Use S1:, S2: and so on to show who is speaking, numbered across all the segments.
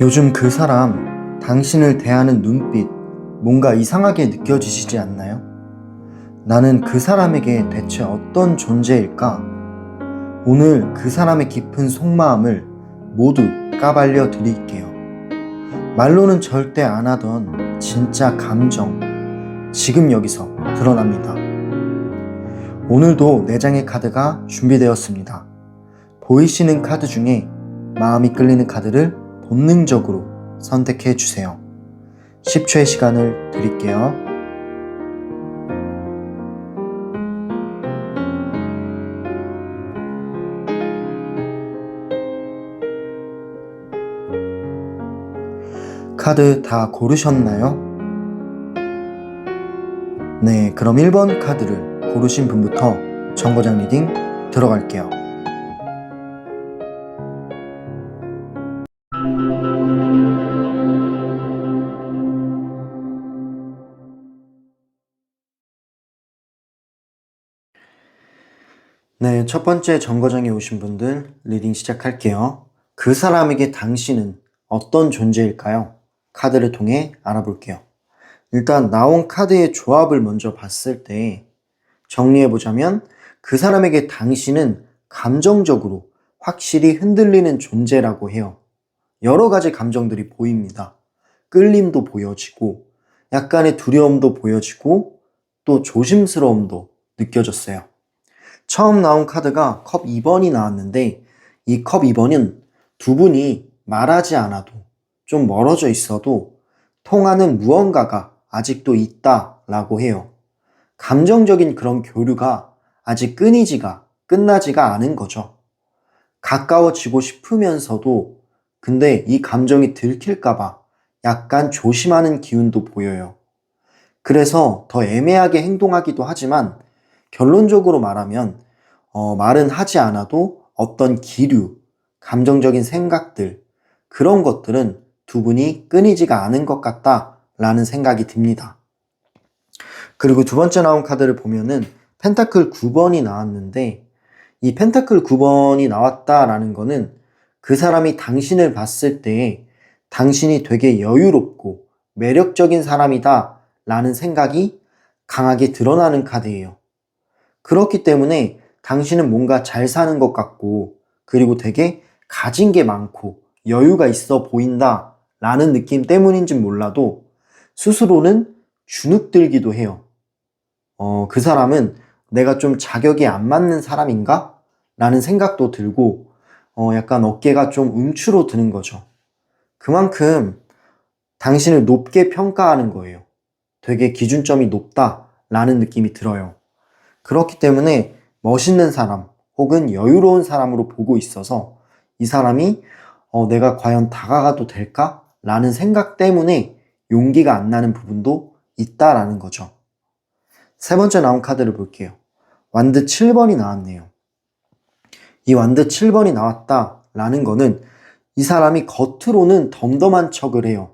S1: 요즘 그 사람, 당신을 대하는 눈빛, 뭔가 이상하게 느껴지시지 않나요? 나는 그 사람에게 대체 어떤 존재일까? 오늘 그 사람의 깊은 속마음을 모두 까발려 드릴게요. 말로는 절대 안 하던 진짜 감정, 지금 여기서 드러납니다. 오늘도 4장의 카드가 준비되었습니다. 보이시는 카드 중에 마음이 끌리는 카드를 본능적으로 선택해 주세요. 10초의 시간을 드릴게요. 카드 다 고르셨나요? 네, 그럼 1번 카드를 고르신 분부터 정거장 리딩 들어갈게요. 네, 첫 번째 정거장에 오신 분들 리딩 시작할게요. 그 사람에게 당신은 어떤 존재일까요? 카드를 통해 알아볼게요. 일단 나온 카드의 조합을 먼저 봤을 때 정리해보자면 그 사람에게 당신은 감정적으로 확실히 흔들리는 존재라고 해요. 여러 가지 감정들이 보입니다. 끌림도 보여지고 약간의 두려움도 보여지고 또 조심스러움도 느껴졌어요. 처음 나온 카드가 컵 2번이 나왔는데 이 컵 2번은 두 분이 말하지 않아도 좀 멀어져 있어도 통하는 무언가가 아직도 있다라고 해요. 감정적인 그런 교류가 아직 끝나지가 않은 거죠. 가까워지고 싶으면서도 근데 이 감정이 들킬까봐 약간 조심하는 기운도 보여요. 그래서 더 애매하게 행동하기도 하지만 결론적으로 말하면 말은 하지 않아도 어떤 기류, 감정적인 생각들 그런 것들은 두 분이 끊이지가 않은 것 같다라는 생각이 듭니다. 그리고 두 번째 나온 카드를 보면은 펜타클 9번이 나왔는데 이 펜타클 9번이 나왔다라는 거는 그 사람이 당신을 봤을 때 당신이 되게 여유롭고 매력적인 사람이다 라는 생각이 강하게 드러나는 카드예요. 그렇기 때문에 당신은 뭔가 잘 사는 것 같고 그리고 되게 가진 게 많고 여유가 있어 보인다 라는 느낌 때문인진 몰라도 스스로는 주눅들기도 해요. 그 사람은 내가 좀 자격이 안 맞는 사람인가? 라는 생각도 들고 약간 어깨가 좀 움츠러 드는 거죠. 그만큼 당신을 높게 평가하는 거예요. 되게 기준점이 높다라는 느낌이 들어요. 그렇기 때문에 멋있는 사람 혹은 여유로운 사람으로 보고 있어서 이 사람이 내가 과연 다가가도 될까? 라는 생각 때문에 용기가 안 나는 부분도 있다라는 거죠. 세 번째 나온 카드를 볼게요. 완드 7번이 나왔네요. 이 완드 7번이 나왔다라는 거는 이 사람이 겉으로는 덤덤한 척을 해요.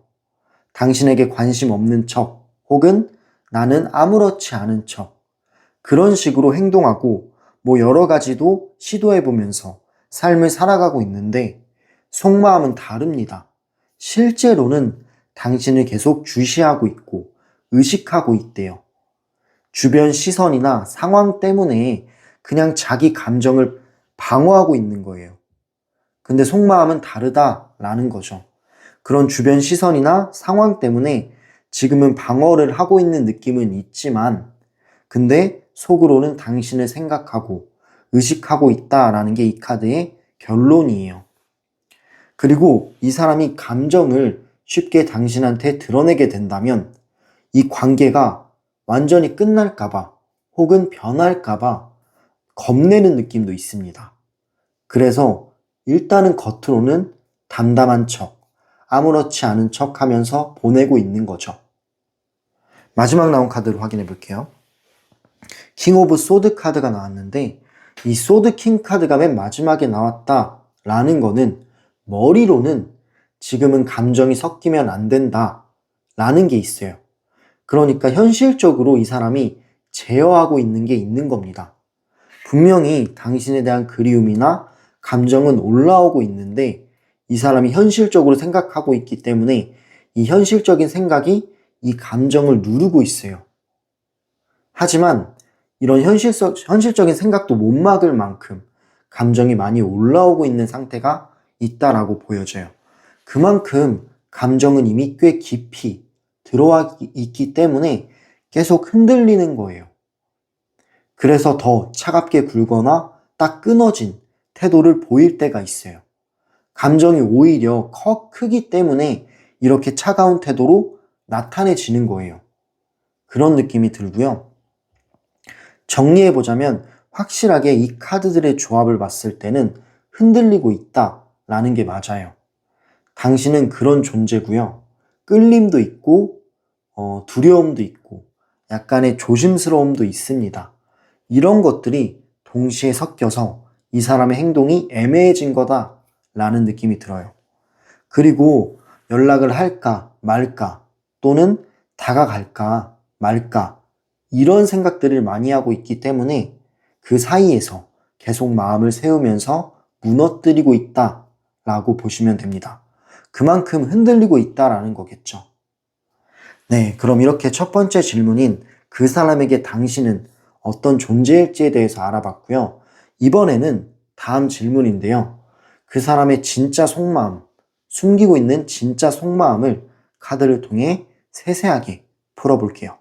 S1: 당신에게 관심 없는 척 혹은 나는 아무렇지 않은 척 그런 식으로 행동하고 여러 가지도 시도해보면서 삶을 살아가고 있는데 속마음은 다릅니다. 실제로는 당신을 계속 주시하고 있고 의식하고 있대요. 주변 시선이나 상황 때문에 그냥 자기 감정을 방어하고 있는 거예요. 근데 속마음은 다르다라는 거죠. 그런 주변 시선이나 상황 때문에 지금은 방어를 하고 있는 느낌은 있지만 근데 속으로는 당신을 생각하고 의식하고 있다라는 게 이 카드의 결론이에요. 그리고 이 사람이 감정을 쉽게 당신한테 드러내게 된다면 이 관계가 완전히 끝날까봐 혹은 변할까봐 겁내는 느낌도 있습니다. 그래서 일단은 겉으로는 담담한 척, 아무렇지 않은 척 하면서 보내고 있는 거죠. 마지막 나온 카드를 확인해 볼게요. 킹 오브 소드 카드가 나왔는데 이 소드 킹 카드가 맨 마지막에 나왔다라는 거는 머리로는 지금은 감정이 섞이면 안 된다라는 게 있어요. 그러니까 현실적으로 이 사람이 제어하고 있는 게 있는 겁니다. 분명히 당신에 대한 그리움이나 감정은 올라오고 있는데 이 사람이 현실적으로 생각하고 있기 때문에 이 현실적인 생각이 이 감정을 누르고 있어요. 하지만 이런 현실적인 생각도 못 막을 만큼 감정이 많이 올라오고 있는 상태가 있다라고 보여져요. 그만큼 감정은 이미 꽤 깊이 들어와 있기 때문에 계속 흔들리는 거예요. 그래서 더 차갑게 굴거나 딱 끊어진 태도를 보일 때가 있어요. 감정이 오히려 크기 때문에 이렇게 차가운 태도로 나타내지는 거예요. 그런 느낌이 들고요. 정리해보자면 확실하게 이 카드들의 조합을 봤을 때는 흔들리고 있다라는 게 맞아요. 당신은 그런 존재고요. 끌림도 있고 두려움도 있고 약간의 조심스러움도 있습니다. 이런 것들이 동시에 섞여서 이 사람의 행동이 애매해진 거다라는 느낌이 들어요. 그리고 연락을 할까 말까 또는 다가갈까 말까 이런 생각들을 많이 하고 있기 때문에 그 사이에서 계속 마음을 세우면서 무너뜨리고 있다라고 보시면 됩니다. 그만큼 흔들리고 있다라는 거겠죠. 네, 그럼 이렇게 첫 번째 질문인 그 사람에게 당신은 어떤 존재일지에 대해서 알아봤고요. 이번에는 다음 질문인데요. 그 사람의 진짜 속마음, 숨기고 있는 진짜 속마음을 카드를 통해 세세하게 풀어볼게요.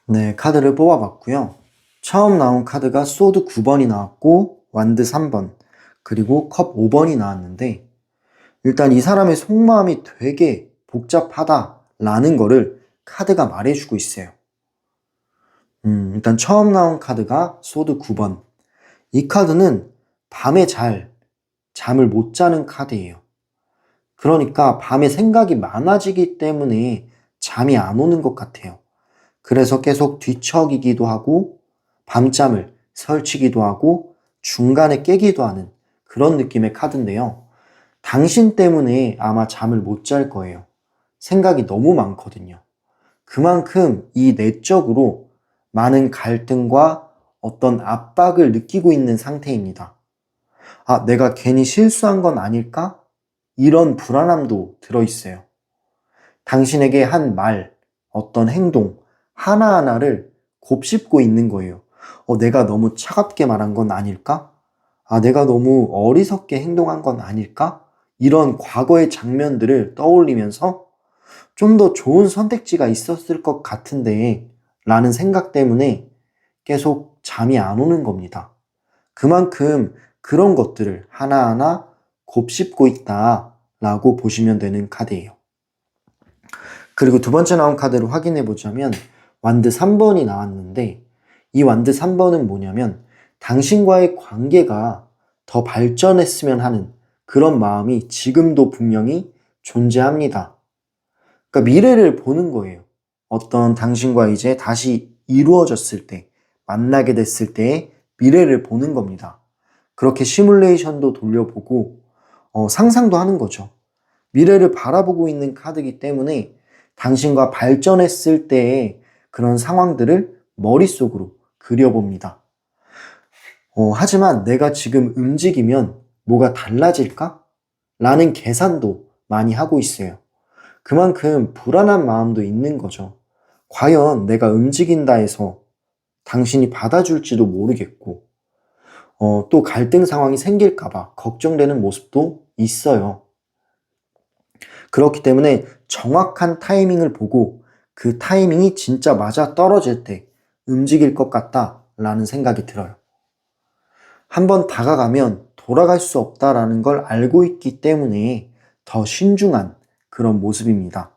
S1: 네, 카드를 뽑아봤고요. 처음 나온 카드가 소드 9번이 나왔고 완드 3번 그리고 컵 5번이 나왔는데 일단 이 사람의 속마음이 되게 복잡하다라는 거를 카드가 말해주고 있어요. 일단 처음 나온 카드가 소드 9번. 이 카드는 밤에 잠을 못 자는 카드예요. 그러니까 밤에 생각이 많아지기 때문에 잠이 안 오는 것 같아요. 그래서 계속 뒤척이기도 하고 밤잠을 설치기도 하고 중간에 깨기도 하는 그런 느낌의 카드인데요. 당신 때문에 아마 잠을 못 잘 거예요. 생각이 너무 많거든요. 그만큼 이 내적으로 많은 갈등과 어떤 압박을 느끼고 있는 상태입니다. 아, 내가 괜히 실수한 건 아닐까? 이런 불안함도 들어있어요. 당신에게 한 말, 어떤 행동, 하나하나를 곱씹고 있는 거예요. 내가 너무 차갑게 말한 건 아닐까? 아, 내가 너무 어리석게 행동한 건 아닐까? 이런 과거의 장면들을 떠올리면서 좀 더 좋은 선택지가 있었을 것 같은데 라는 생각 때문에 계속 잠이 안 오는 겁니다. 그만큼 그런 것들을 하나하나 곱씹고 있다라고 보시면 되는 카드예요. 그리고 두 번째 나온 카드를 확인해 보자면 완드 3번이 나왔는데 이 완드 3번은 뭐냐면 당신과의 관계가 더 발전했으면 하는 그런 마음이 지금도 분명히 존재합니다. 그러니까 미래를 보는 거예요. 어떤 당신과 이제 다시 이루어졌을 때, 만나게 됐을 때의 미래를 보는 겁니다. 그렇게 시뮬레이션도 돌려보고 상상도 하는 거죠. 미래를 바라보고 있는 카드이기 때문에 당신과 발전했을 때의 그런 상황들을 머릿속으로 그려봅니다. 하지만 내가 지금 움직이면 뭐가 달라질까? 라는 계산도 많이 하고 있어요. 그만큼 불안한 마음도 있는 거죠. 과연 내가 움직인다 해서 당신이 받아줄지도 모르겠고, 또 갈등 상황이 생길까봐 걱정되는 모습도 있어요. 그렇기 때문에 정확한 타이밍을 보고 그 타이밍이 진짜 맞아 떨어질 때 움직일 것 같다라는 생각이 들어요. 한번 다가가면 돌아갈 수 없다라는 걸 알고 있기 때문에 더 신중한 그런 모습입니다.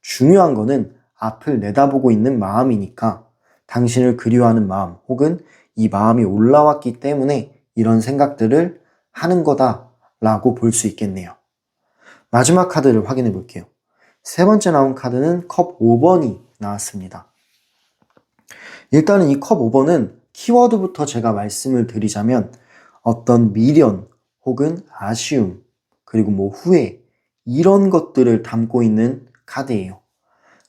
S1: 중요한 거는 앞을 내다보고 있는 마음이니까 당신을 그리워하는 마음 혹은 이 마음이 올라왔기 때문에 이런 생각들을 하는 거다라고 볼 수 있겠네요. 마지막 카드를 확인해 볼게요. 세 번째 나온 카드는 컵 5번이 나왔습니다. 일단은 이 컵 5번은 키워드부터 제가 말씀을 드리자면 어떤 미련 혹은 아쉬움 그리고 후회 이런 것들을 담고 있는 카드예요.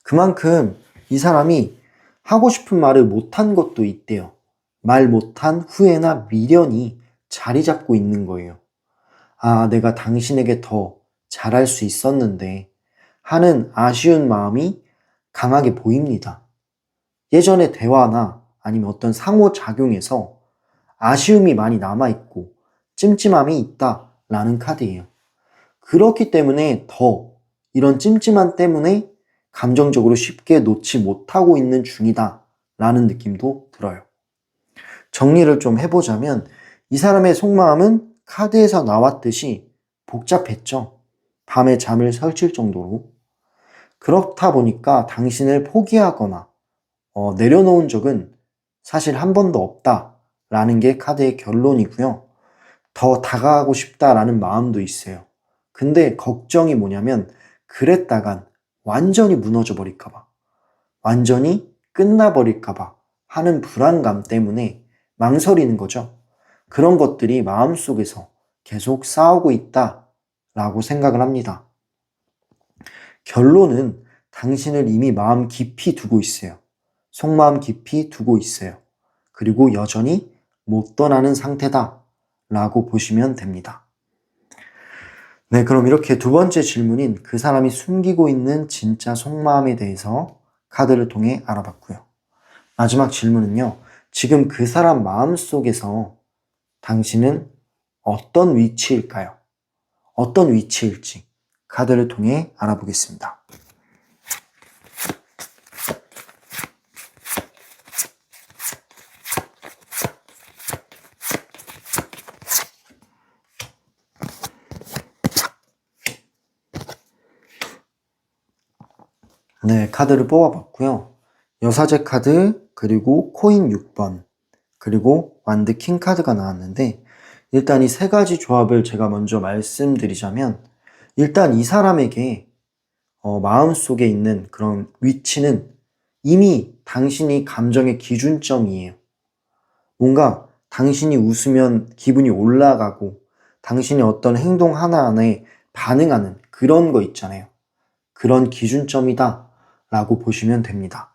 S1: 그만큼 이 사람이 하고 싶은 말을 못한 것도 있대요. 말 못한 후회나 미련이 자리 잡고 있는 거예요. 아, 내가 당신에게 더 잘할 수 있었는데 하는 아쉬운 마음이 강하게 보입니다. 예전의 대화나 아니면 어떤 상호작용에서 아쉬움이 많이 남아있고 찜찜함이 있다라는 카드예요. 그렇기 때문에 더 이런 찜찜함 때문에 감정적으로 쉽게 놓지 못하고 있는 중이다 라는 느낌도 들어요. 정리를 좀 해보자면 이 사람의 속마음은 카드에서 나왔듯이 복잡했죠. 밤에 잠을 설칠 정도로. 그렇다 보니까 당신을 포기하거나 내려놓은 적은 사실 한 번도 없다라는 게 카드의 결론이고요. 더 다가가고 싶다라는 마음도 있어요. 근데 걱정이 뭐냐면 그랬다간 완전히 무너져 버릴까봐, 완전히 끝나버릴까봐 하는 불안감 때문에 망설이는 거죠. 그런 것들이 마음속에서 계속 싸우고 있다라고 생각을 합니다. 결론은 당신을 이미 마음 깊이 두고 있어요. 속마음 깊이 두고 있어요. 그리고 여전히 못 떠나는 상태다라고 보시면 됩니다. 네, 그럼 이렇게 두 번째 질문인 그 사람이 숨기고 있는 진짜 속마음에 대해서 카드를 통해 알아봤고요. 마지막 질문은요. 지금 그 사람 마음속에서 당신은 어떤 위치일까요? 어떤 위치일지 카드를 통해 알아보겠습니다. 네, 카드를 뽑아봤고요. 여사제 카드, 그리고 코인 6번, 그리고 완드 킹 카드가 나왔는데 일단 이 세 가지 조합을 제가 먼저 말씀드리자면 일단 이 사람에게 마음속에 있는 그런 위치는 이미 당신이 감정의 기준점이에요. 뭔가 당신이 웃으면 기분이 올라가고 당신이 어떤 행동 하나하나에 반응하는 그런 거 있잖아요. 그런 기준점이다 라고 보시면 됩니다.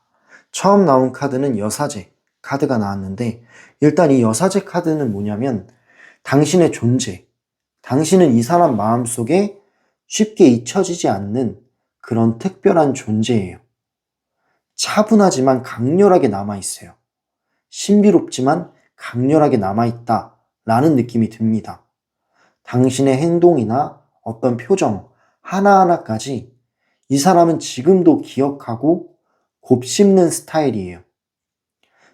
S1: 처음 나온 카드는 여사제 카드가 나왔는데 일단 이 여사제 카드는 뭐냐면 당신의 존재, 당신은 이 사람 마음속에 쉽게 잊혀지지 않는 그런 특별한 존재예요. 차분하지만 강렬하게 남아있어요. 신비롭지만 강렬하게 남아있다 라는 느낌이 듭니다. 당신의 행동이나 어떤 표정 하나하나까지 이 사람은 지금도 기억하고 곱씹는 스타일이에요.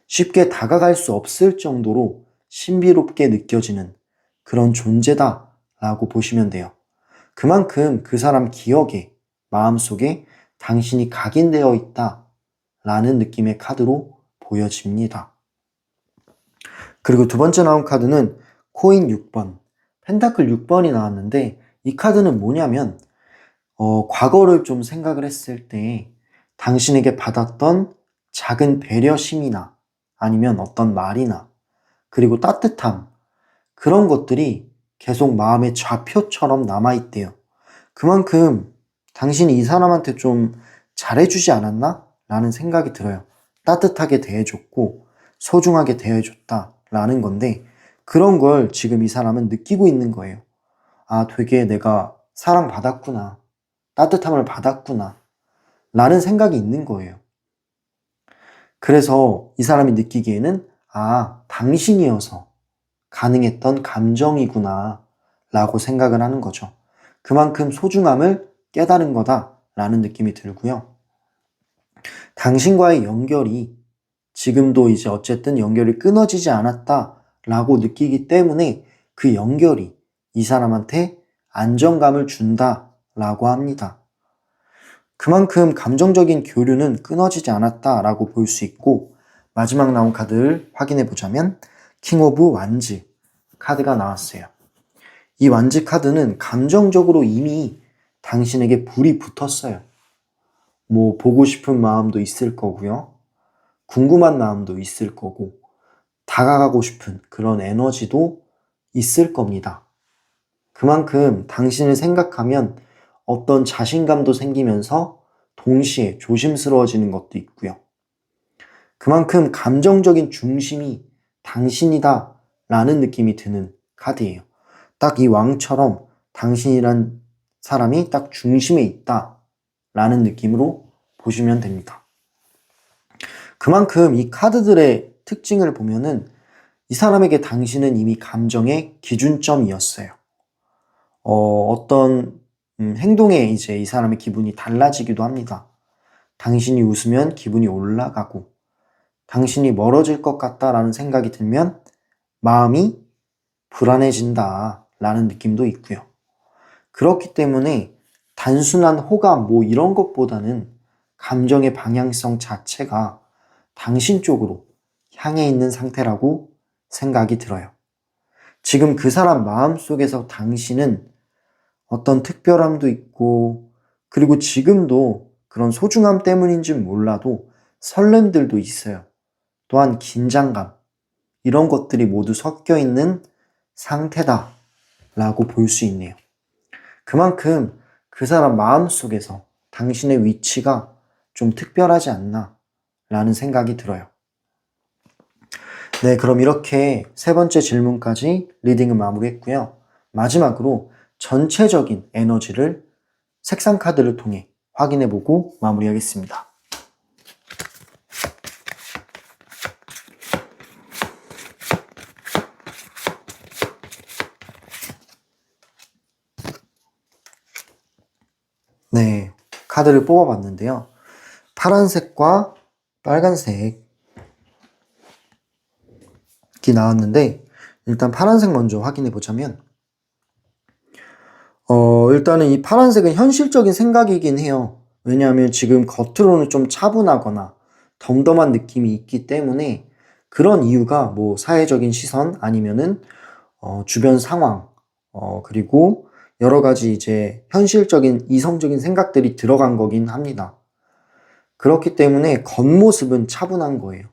S1: 쉽게 다가갈 수 없을 정도로 신비롭게 느껴지는 그런 존재다 라고 보시면 돼요. 그만큼 그 사람 기억에, 마음속에 당신이 각인되어 있다 라는 느낌의 카드로 보여집니다. 그리고 두 번째 나온 카드는 코인 6번, 펜타클 6번이 나왔는데 이 카드는 뭐냐면 과거를 좀 생각을 했을 때 당신에게 받았던 작은 배려심이나 아니면 어떤 말이나 그리고 따뜻함 그런 것들이 계속 마음의 좌표처럼 남아있대요. 그만큼 당신이 이 사람한테 좀 잘해주지 않았나? 라는 생각이 들어요. 따뜻하게 대해줬고 소중하게 대해줬다 라는 건데 그런 걸 지금 이 사람은 느끼고 있는 거예요. 아, 되게 내가 사랑받았구나. 따뜻함을 받았구나. 라는 생각이 있는 거예요. 그래서 이 사람이 느끼기에는 아, 당신이어서 가능했던 감정이구나 라고 생각을 하는 거죠. 그만큼 소중함을 깨달은 거다라는 느낌이 들고요. 당신과의 연결이 지금도 이제 어쨌든 연결이 끊어지지 않았다라고 느끼기 때문에 그 연결이 이 사람한테 안정감을 준다라고 합니다. 그만큼 감정적인 교류는 끊어지지 않았다라고 볼 수 있고 마지막 나온 카드를 확인해 보자면 킹 오브 완즈 카드가 나왔어요. 이 완즈 카드는 감정적으로 이미 당신에게 불이 붙었어요. 뭐 보고 싶은 마음도 있을 거고요. 궁금한 마음도 있을 거고 다가가고 싶은 그런 에너지도 있을 겁니다. 그만큼 당신을 생각하면 어떤 자신감도 생기면서 동시에 조심스러워지는 것도 있고요. 그만큼 감정적인 중심이 당신이다 라는 느낌이 드는 카드예요. 딱 이 왕처럼 당신이란 사람이 딱 중심에 있다 라는 느낌으로 보시면 됩니다. 그만큼 이 카드들의 특징을 보면은 이 사람에게 당신은 이미 감정의 기준점이었어요. 어떤 행동에 이제 이 사람의 기분이 달라지기도 합니다. 당신이 웃으면 기분이 올라가고, 당신이 멀어질 것 같다라는 생각이 들면 마음이 불안해진다 라는 느낌도 있고요. 그렇기 때문에 단순한 호감 뭐 이런 것보다는 감정의 방향성 자체가 당신 쪽으로 향해 있는 상태라고 생각이 들어요. 지금 그 사람 마음속에서 당신은 어떤 특별함도 있고, 그리고 지금도 그런 소중함 때문인지 몰라도 설렘들도 있어요. 또한 긴장감, 이런 것들이 모두 섞여 있는 상태다 라고 볼 수 있네요. 그만큼 그 사람 마음속에서 당신의 위치가 좀 특별하지 않나 라는 생각이 들어요. 네, 그럼 이렇게 세 번째 질문까지 리딩을 마무리했고요. 마지막으로 전체적인 에너지를 색상 카드를 통해 확인해보고 마무리하겠습니다. 네, 카드를 뽑아봤는데요. 파란색과 빨간색이 나왔는데, 일단 파란색 먼저 확인해보자면, 일단은 이 파란색은 현실적인 생각이긴 해요. 왜냐하면 지금 겉으로는 좀 차분하거나 덤덤한 느낌이 있기 때문에 그런 이유가 뭐 사회적인 시선 아니면은 주변 상황, 그리고 여러 가지 이제 현실적인 이성적인 생각들이 들어간 거긴 합니다. 그렇기 때문에 겉모습은 차분한 거예요.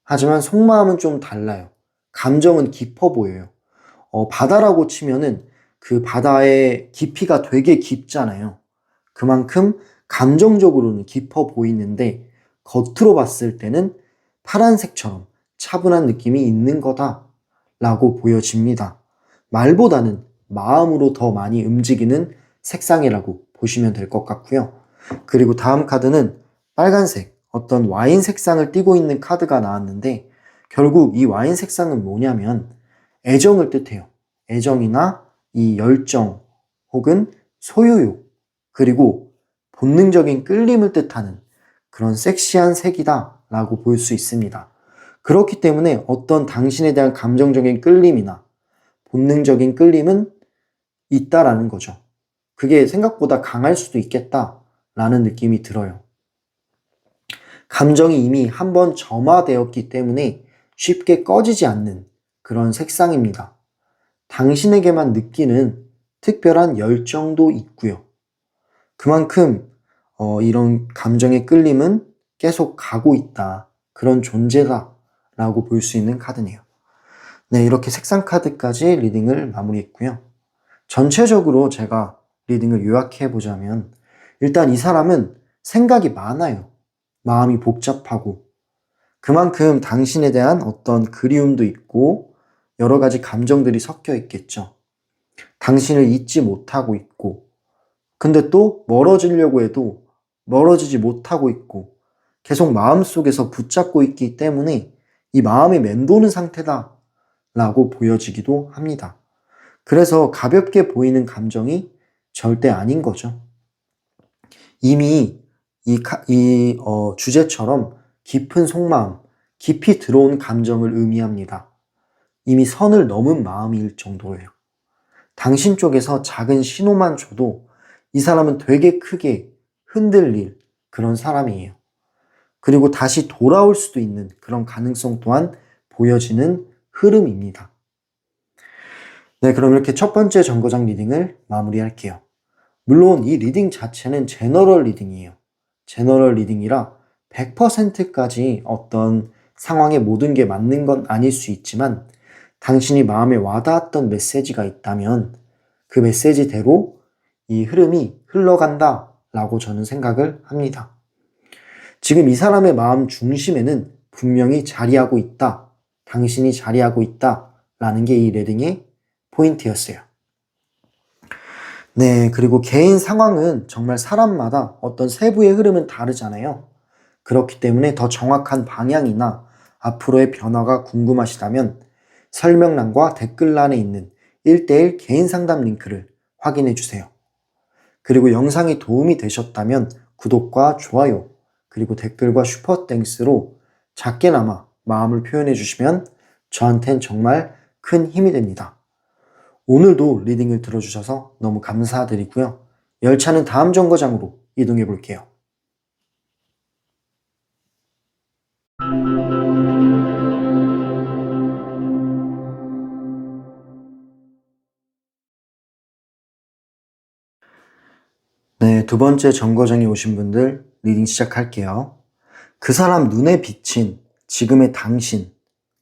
S1: 하지만 속마음은 좀 달라요. 감정은 깊어 보여요. 바다라고 치면은 그 바다의 깊이가 되게 깊잖아요. 그만큼 감정적으로는 깊어 보이는데 겉으로 봤을 때는 파란색처럼 차분한 느낌이 있는 거다라고 보여집니다. 말보다는 마음으로 더 많이 움직이는 색상이라고 보시면 될 것 같고요. 그리고 다음 카드는 빨간색, 어떤 와인 색상을 띠고 있는 카드가 나왔는데 결국 이 와인 색상은 뭐냐면 애정을 뜻해요. 애정이나 이 열정 혹은 소유욕 그리고 본능적인 끌림을 뜻하는 그런 섹시한 색이다 라고 볼 수 있습니다. 그렇기 때문에 어떤 당신에 대한 감정적인 끌림이나 본능적인 끌림은 있다라는 거죠. 그게 생각보다 강할 수도 있겠다라는 느낌이 들어요. 감정이 이미 한번 점화되었기 때문에 쉽게 꺼지지 않는 그런 색상입니다. 당신에게만 느끼는 특별한 열정도 있고요. 그만큼 이런 감정의 끌림은 계속 가고 있다. 그런 존재다라고 볼 수 있는 카드네요. 네, 이렇게 색상 카드까지 리딩을 마무리했고요. 전체적으로 제가 리딩을 요약해 보자면 일단 이 사람은 생각이 많아요. 마음이 복잡하고 그만큼 당신에 대한 어떤 그리움도 있고 여러 가지 감정들이 섞여 있겠죠. 당신을 잊지 못하고 있고 근데 또 멀어지려고 해도 멀어지지 못하고 있고 계속 마음속에서 붙잡고 있기 때문에 이 마음이 맴도는 상태다 라고 보여지기도 합니다. 그래서 가볍게 보이는 감정이 절대 아닌 거죠. 이미 주제처럼 깊은 속마음, 깊이 들어온 감정을 의미합니다. 이미 선을 넘은 마음일 정도예요. 당신 쪽에서 작은 신호만 줘도 이 사람은 되게 크게 흔들릴 그런 사람이에요. 그리고 다시 돌아올 수도 있는 그런 가능성 또한 보여지는 흐름입니다. 네, 그럼 이렇게 첫 번째 정거장 리딩을 마무리할게요. 물론 이 리딩 자체는 제너럴 리딩이에요. 제너럴 리딩이라 100%까지 어떤 상황에 모든 게 맞는 건 아닐 수 있지만 당신이 마음에 와닿았던 메시지가 있다면 그 메시지대로 이 흐름이 흘러간다 라고 저는 생각을 합니다. 지금 이 사람의 마음 중심에는 분명히 자리하고 있다, 당신이 자리하고 있다 라는 게 이 리딩의 포인트였어요. 네, 그리고 개인 상황은 정말 사람마다 어떤 세부의 흐름은 다르잖아요. 그렇기 때문에 더 정확한 방향이나 앞으로의 변화가 궁금하시다면 설명란과 댓글란에 있는 1:1 개인 상담 링크를 확인해 주세요. 그리고 영상이 도움이 되셨다면 구독과 좋아요, 그리고 댓글과 슈퍼땡스로 작게나마 마음을 표현해 주시면 저한텐 정말 큰 힘이 됩니다. 오늘도 리딩을 들어주셔서 너무 감사드리고요. 열차는 다음 정거장으로 이동해 볼게요. 네, 두 번째 정거장에 오신 분들 리딩 시작할게요. 그 사람 눈에 비친 지금의 당신,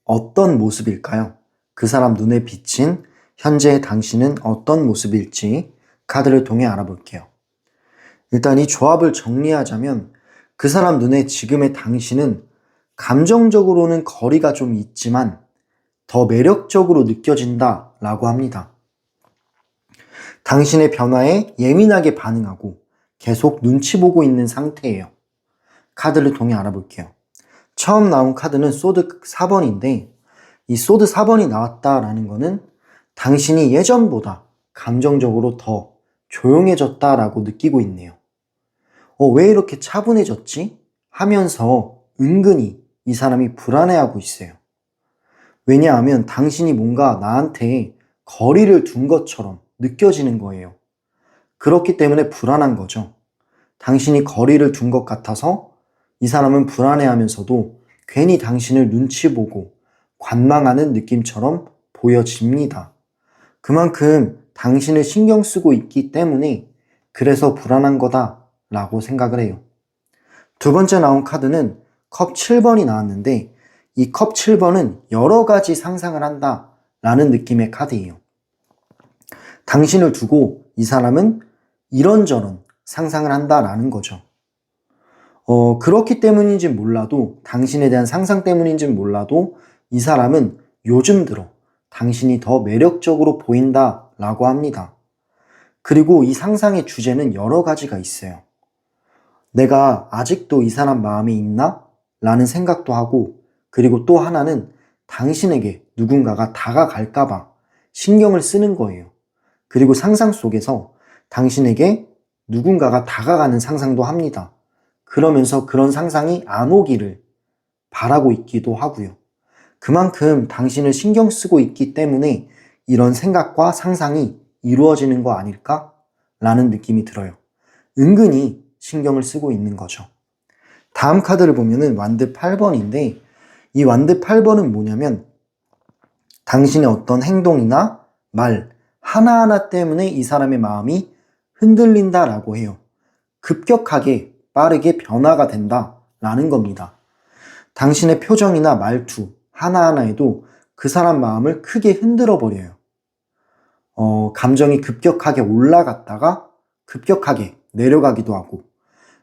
S1: 어떤 모습일까요? 그 사람 눈에 비친 현재의 당신은 어떤 모습일지 카드를 통해 알아볼게요. 일단 이 조합을 정리하자면 그 사람 눈에 지금의 당신은 감정적으로는 거리가 좀 있지만 더 매력적으로 느껴진다 라고 합니다. 당신의 변화에 예민하게 반응하고 계속 눈치 보고 있는 상태예요. 카드를 통해 알아볼게요. 처음 나온 카드는 소드 4번인데 이 소드 4번이 나왔다라는 거는 당신이 예전보다 감정적으로 더 조용해졌다라고 느끼고 있네요. 왜 이렇게 차분해졌지? 하면서 은근히 이 사람이 불안해하고 있어요. 왜냐하면 당신이 뭔가 나한테 거리를 둔 것처럼 느껴지는 거예요. 그렇기 때문에 불안한 거죠. 당신이 거리를 둔 것 같아서 이 사람은 불안해하면서도 괜히 당신을 눈치 보고 관망하는 느낌처럼 보여집니다. 그만큼 당신을 신경 쓰고 있기 때문에 그래서 불안한 거다라고 생각을 해요. 두 번째 나온 카드는 컵 7번이 나왔는데 이 컵 7번은 여러 가지 상상을 한다라는 느낌의 카드예요. 당신을 두고 이 사람은 이런저런 상상을 한다라는 거죠. 그렇기 때문인지 몰라도 당신에 대한 상상 때문인지 몰라도 이 사람은 요즘 들어 당신이 더 매력적으로 보인다라고 합니다. 그리고 이 상상의 주제는 여러 가지가 있어요. 내가 아직도 이 사람 마음에 있나? 라는 생각도 하고 그리고 또 하나는 당신에게 누군가가 다가갈까봐 신경을 쓰는 거예요. 그리고 상상 속에서 당신에게 누군가가 다가가는 상상도 합니다. 그러면서 그런 상상이 안 오기를 바라고 있기도 하고요. 그만큼 당신을 신경 쓰고 있기 때문에 이런 생각과 상상이 이루어지는 거 아닐까? 라는 느낌이 들어요. 은근히 신경을 쓰고 있는 거죠. 다음 카드를 보면은 완드 8번인데 이 완드 8번은 뭐냐면 당신의 어떤 행동이나 말 하나하나 때문에 이 사람의 마음이 흔들린다라고 해요. 급격하게 빠르게 변화가 된다라는 겁니다. 당신의 표정이나 말투 하나하나에도 그 사람 마음을 크게 흔들어 버려요. 감정이 급격하게 올라갔다가 급격하게 내려가기도 하고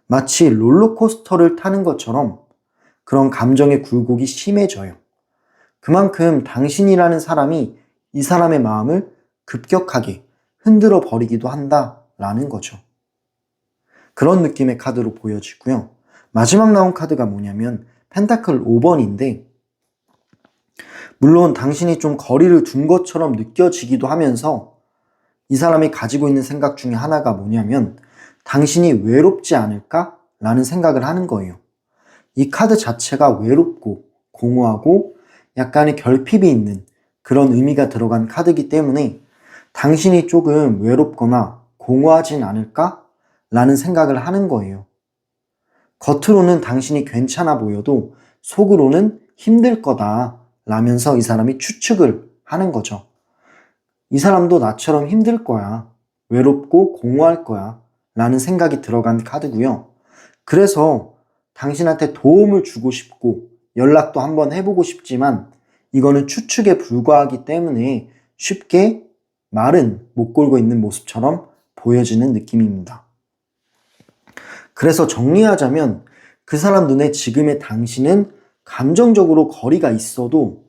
S1: 마치 롤러코스터를 타는 것처럼 그런 감정의 굴곡이 심해져요. 그만큼 당신이라는 사람이 이 사람의 마음을 급격하게 흔들어 버리기도 한다라는 거죠. 그런 느낌의 카드로 보여지고요. 마지막 나온 카드가 뭐냐면 펜타클 5번인데 물론 당신이 좀 거리를 둔 것처럼 느껴지기도 하면서 이 사람이 가지고 있는 생각 중에 하나가 뭐냐면 당신이 외롭지 않을까? 라는 생각을 하는 거예요. 이 카드 자체가 외롭고 공허하고 약간의 결핍이 있는 그런 의미가 들어간 카드이기 때문에 당신이 조금 외롭거나 공허하진 않을까? 라는 생각을 하는 거예요. 겉으로는 당신이 괜찮아 보여도 속으로는 힘들 거다 라면서 이 사람이 추측을 하는 거죠. 이 사람도 나처럼 힘들 거야. 외롭고 공허할 거야. 라는 생각이 들어간 카드고요. 그래서 당신한테 도움을 주고 싶고 연락도 한번 해보고 싶지만 이거는 추측에 불과하기 때문에 쉽게 말은 못 걸고 있는 모습처럼 보여지는 느낌입니다. 그래서 정리하자면 그 사람 눈에 지금의 당신은 감정적으로 거리가 있어도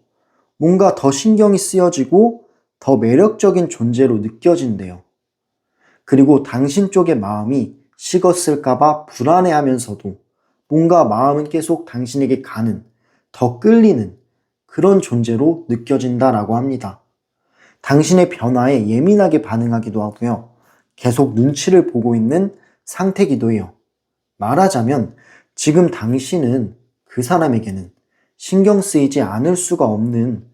S1: 뭔가 더 신경이 쓰여지고 더 매력적인 존재로 느껴진대요. 그리고 당신 쪽의 마음이 식었을까봐 불안해하면서도 뭔가 마음은 계속 당신에게 가는, 더 끌리는 그런 존재로 느껴진다라고 합니다. 당신의 변화에 예민하게 반응하기도 하고요. 계속 눈치를 보고 있는 상태이기도 해요. 말하자면 지금 당신은 그 사람에게는 신경 쓰이지 않을 수가 없는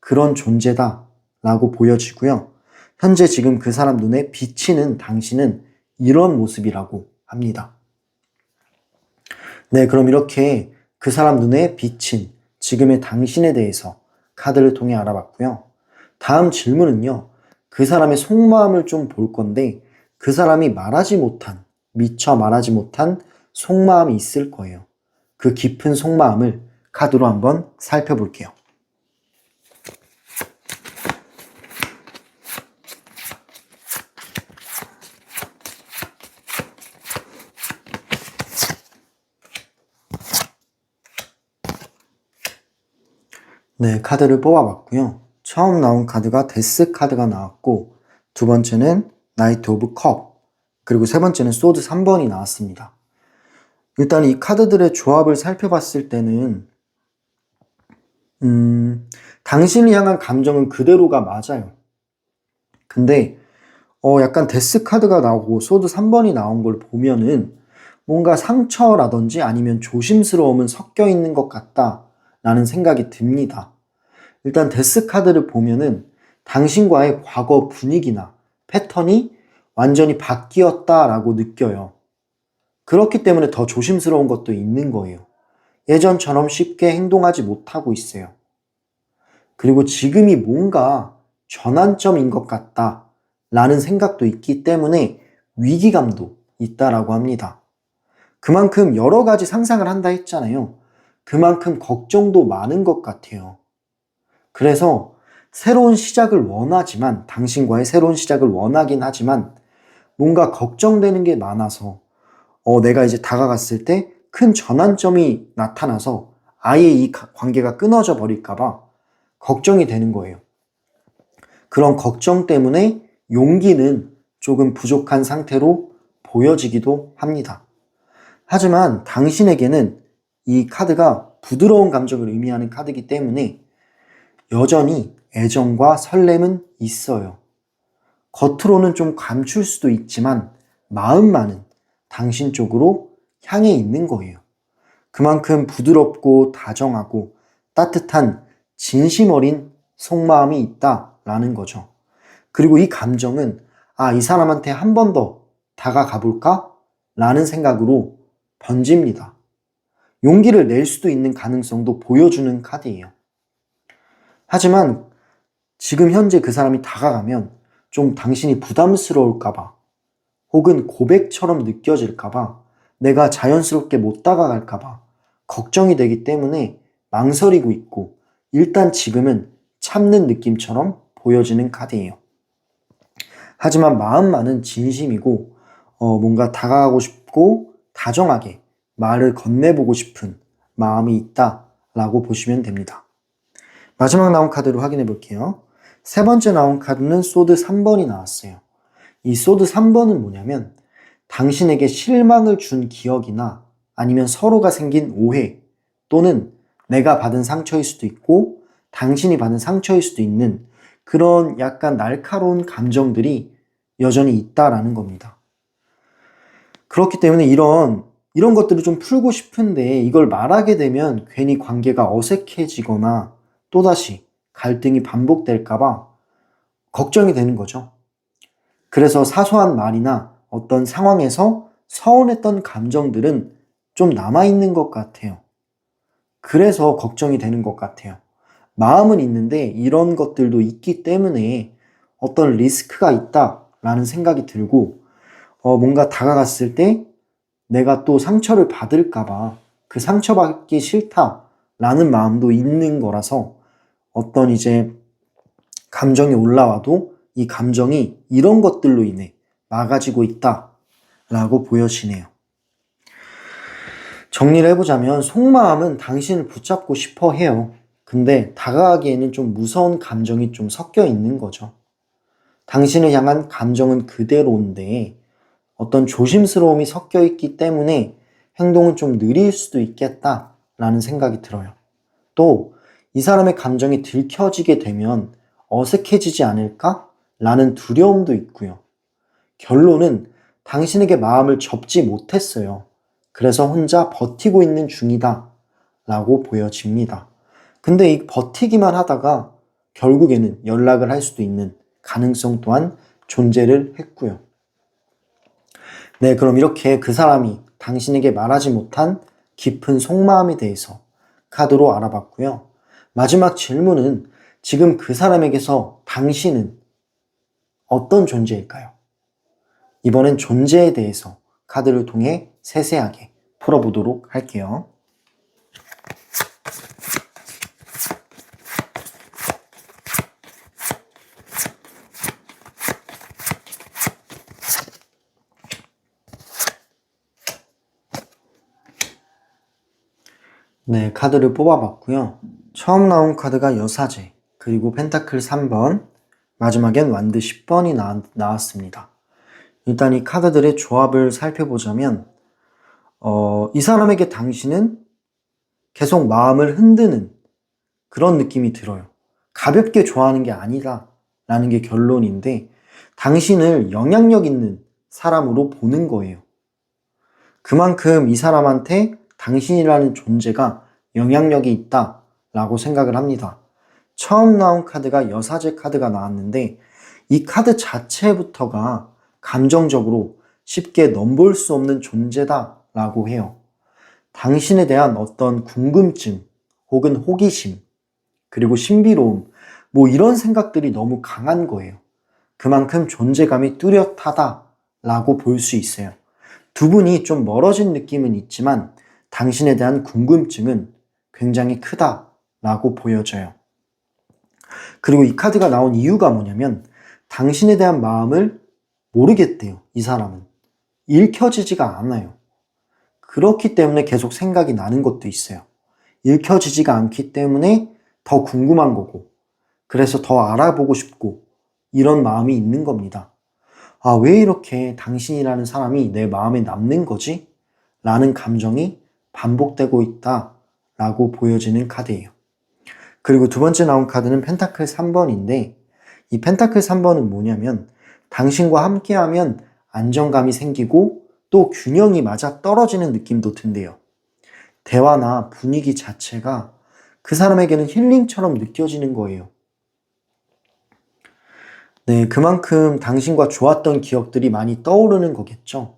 S1: 그런 존재다 라고 보여지고요. 현재 지금 그 사람 눈에 비치는 당신은 이런 모습이라고 합니다. 네, 그럼 이렇게 그 사람 눈에 비친 지금의 당신에 대해서 카드를 통해 알아봤고요. 다음 질문은요. 그 사람의 속마음을 좀 볼 건데 그 사람이 말하지 못한, 미처 말하지 못한 속마음이 있을 거예요. 그 깊은 속마음을 카드로 한번 살펴볼게요. 네, 카드를 뽑아봤고요. 처음 나온 카드가 데스 카드가 나왔고 두 번째는 나이트 오브 컵, 그리고 세 번째는 소드 3번이 나왔습니다. 일단 이 카드들의 조합을 살펴봤을 때는 당신을 향한 감정은 그대로가 맞아요. 근데 약간 데스 카드가 나오고 소드 3번이 나온 걸 보면은 뭔가 상처라든지 아니면 조심스러움은 섞여 있는 것 같다라는 생각이 듭니다. 일단 데스 카드를 보면은 당신과의 과거 분위기나 패턴이 완전히 바뀌었다라고 느껴요. 그렇기 때문에 더 조심스러운 것도 있는 거예요. 예전처럼 쉽게 행동하지 못하고 있어요. 그리고 지금이 뭔가 전환점인 것 같다라는 생각도 있기 때문에 위기감도 있다라고 합니다. 그만큼 여러 가지 상상을 한다 했잖아요. 그만큼 걱정도 많은 것 같아요. 그래서 새로운 시작을 원하지만, 당신과의 새로운 시작을 원하긴 하지만 뭔가 걱정되는 게 많아서 내가 이제 다가갔을 때 큰 전환점이 나타나서 아예 이 관계가 끊어져 버릴까봐 걱정이 되는 거예요. 그런 걱정 때문에 용기는 조금 부족한 상태로 보여지기도 합니다. 하지만 당신에게는 이 카드가 부드러운 감정을 의미하는 카드이기 때문에 여전히 애정과 설렘은 있어요. 겉으로는 좀 감출 수도 있지만 마음만은 당신 쪽으로 향해 있는 거예요. 그만큼 부드럽고 다정하고 따뜻한 진심 어린 속마음이 있다라는 거죠. 그리고 이 감정은 이 사람한테 한 번 더 다가가 볼까? 라는 생각으로 번집니다. 용기를 낼 수도 있는 가능성도 보여주는 카드예요. 하지만 지금 현재 그 사람이 다가가면 좀 당신이 부담스러울까봐 혹은 고백처럼 느껴질까봐 내가 자연스럽게 못 다가갈까봐 걱정이 되기 때문에 망설이고 있고 일단 지금은 참는 느낌처럼 보여지는 카드예요. 하지만 마음만은 진심이고 뭔가 다가가고 싶고 다정하게 말을 건네보고 싶은 마음이 있다라고 보시면 됩니다. 마지막 나온 카드로 확인해 볼게요. 세 번째 나온 카드는 소드 3번이 나왔어요. 이 소드 3번은 뭐냐면 당신에게 실망을 준 기억이나 아니면 서로가 생긴 오해 또는 내가 받은 상처일 수도 있고 당신이 받은 상처일 수도 있는 그런 약간 날카로운 감정들이 여전히 있다라는 겁니다. 그렇기 때문에 이런 것들을 좀 풀고 싶은데 이걸 말하게 되면 괜히 관계가 어색해지거나 또다시 갈등이 반복될까봐 걱정이 되는 거죠. 그래서 사소한 말이나 어떤 상황에서 서운했던 감정들은 좀 남아있는 것 같아요. 그래서 걱정이 되는 것 같아요. 마음은 있는데 이런 것들도 있기 때문에 어떤 리스크가 있다라는 생각이 들고 뭔가 다가갔을 때 내가 또 상처를 받을까봐 그 상처받기 싫다라는 마음도 있는 거라서 어떤 이제 감정이 올라와도 이 감정이 이런 것들로 인해 막아지고 있다라고 보여지네요. 정리를 해보자면 속마음은 당신을 붙잡고 싶어 해요. 근데 다가가기에는 좀 무서운 감정이 좀 섞여 있는 거죠. 당신을 향한 감정은 그대로인데 어떤 조심스러움이 섞여 있기 때문에 행동은 좀 느릴 수도 있겠다라는 생각이 들어요. 또 이 사람의 감정이 들켜지게 되면 어색해지지 않을까라는 두려움도 있고요. 결론은 당신에게 마음을 접지 못했어요. 그래서 혼자 버티고 있는 중이다 라고 보여집니다. 근데 이 버티기만 하다가 결국에는 연락을 할 수도 있는 가능성 또한 존재를 했고요. 네, 그럼 이렇게 그 사람이 당신에게 말하지 못한 깊은 속마음에 대해서 카드로 알아봤고요. 마지막 질문은 지금 그 사람에게서 당신은 어떤 존재일까요? 이번엔 존재에 대해서 카드를 통해 세세하게 풀어보도록 할게요. 네, 카드를 뽑아봤고요. 처음 나온 카드가 여사제, 그리고 펜타클 3번, 마지막엔 완드 10번이 나왔습니다. 일단 이 카드들의 조합을 살펴보자면 이 사람에게 당신은 계속 마음을 흔드는 그런 느낌이 들어요. 가볍게 좋아하는 게 아니다 라는 게 결론인데 당신을 영향력 있는 사람으로 보는 거예요. 그만큼 이 사람한테 당신이라는 존재가 영향력이 있다 라고 생각을 합니다. 처음 나온 카드가 여사제 카드가 나왔는데 이 카드 자체부터가 감정적으로 쉽게 넘볼 수 없는 존재다 라고 해요. 당신에 대한 어떤 궁금증 혹은 호기심 그리고 신비로움 이런 생각들이 너무 강한 거예요. 그만큼 존재감이 뚜렷하다 라고 볼 수 있어요. 두 분이 좀 멀어진 느낌은 있지만 당신에 대한 궁금증은 굉장히 크다라고 보여져요. 그리고 이 카드가 나온 이유가 뭐냐면 당신에 대한 마음을 모르겠대요. 이 사람은. 읽혀지지가 않아요. 그렇기 때문에 계속 생각이 나는 것도 있어요. 읽혀지지가 않기 때문에 더 궁금한 거고 그래서 더 알아보고 싶고 이런 마음이 있는 겁니다. 아, 왜 이렇게 당신이라는 사람이 내 마음에 남는 거지? 라는 감정이 반복되고 있다 라고 보여지는 카드예요. 그리고 두 번째 나온 카드는 펜타클 3번인데 이 펜타클 3번은 뭐냐면 당신과 함께하면 안정감이 생기고 또 균형이 맞아 떨어지는 느낌도 든대요. 대화나 분위기 자체가 그 사람에게는 힐링처럼 느껴지는 거예요. 네, 그만큼 당신과 좋았던 기억들이 많이 떠오르는 거겠죠.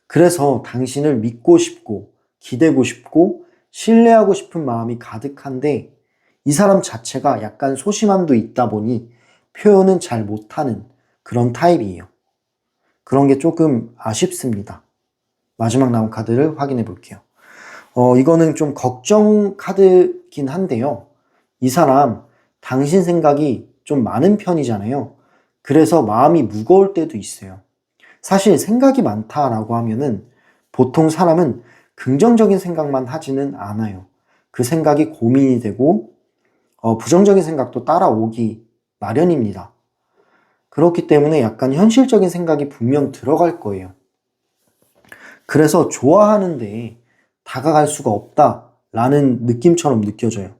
S1: 그래서 당신을 믿고 싶고 기대고 싶고 신뢰하고 싶은 마음이 가득한데 이 사람 자체가 약간 소심함도 있다 보니 표현은 잘 못하는 그런 타입이에요. 그런 게 조금 아쉽습니다. 마지막 나온 카드를 확인해 볼게요. 이거는 좀 걱정 카드긴 한데요. 이 사람 당신 생각이 좀 많은 편이잖아요. 그래서 마음이 무거울 때도 있어요. 사실 생각이 많다라고 하면은 보통 사람은 긍정적인 생각만 하지는 않아요. 그 생각이 고민이 되고 부정적인 생각도 따라오기 마련입니다. 그렇기 때문에 약간 현실적인 생각이 분명 들어갈 거예요. 그래서 좋아하는데 다가갈 수가 없다라는 느낌처럼 느껴져요.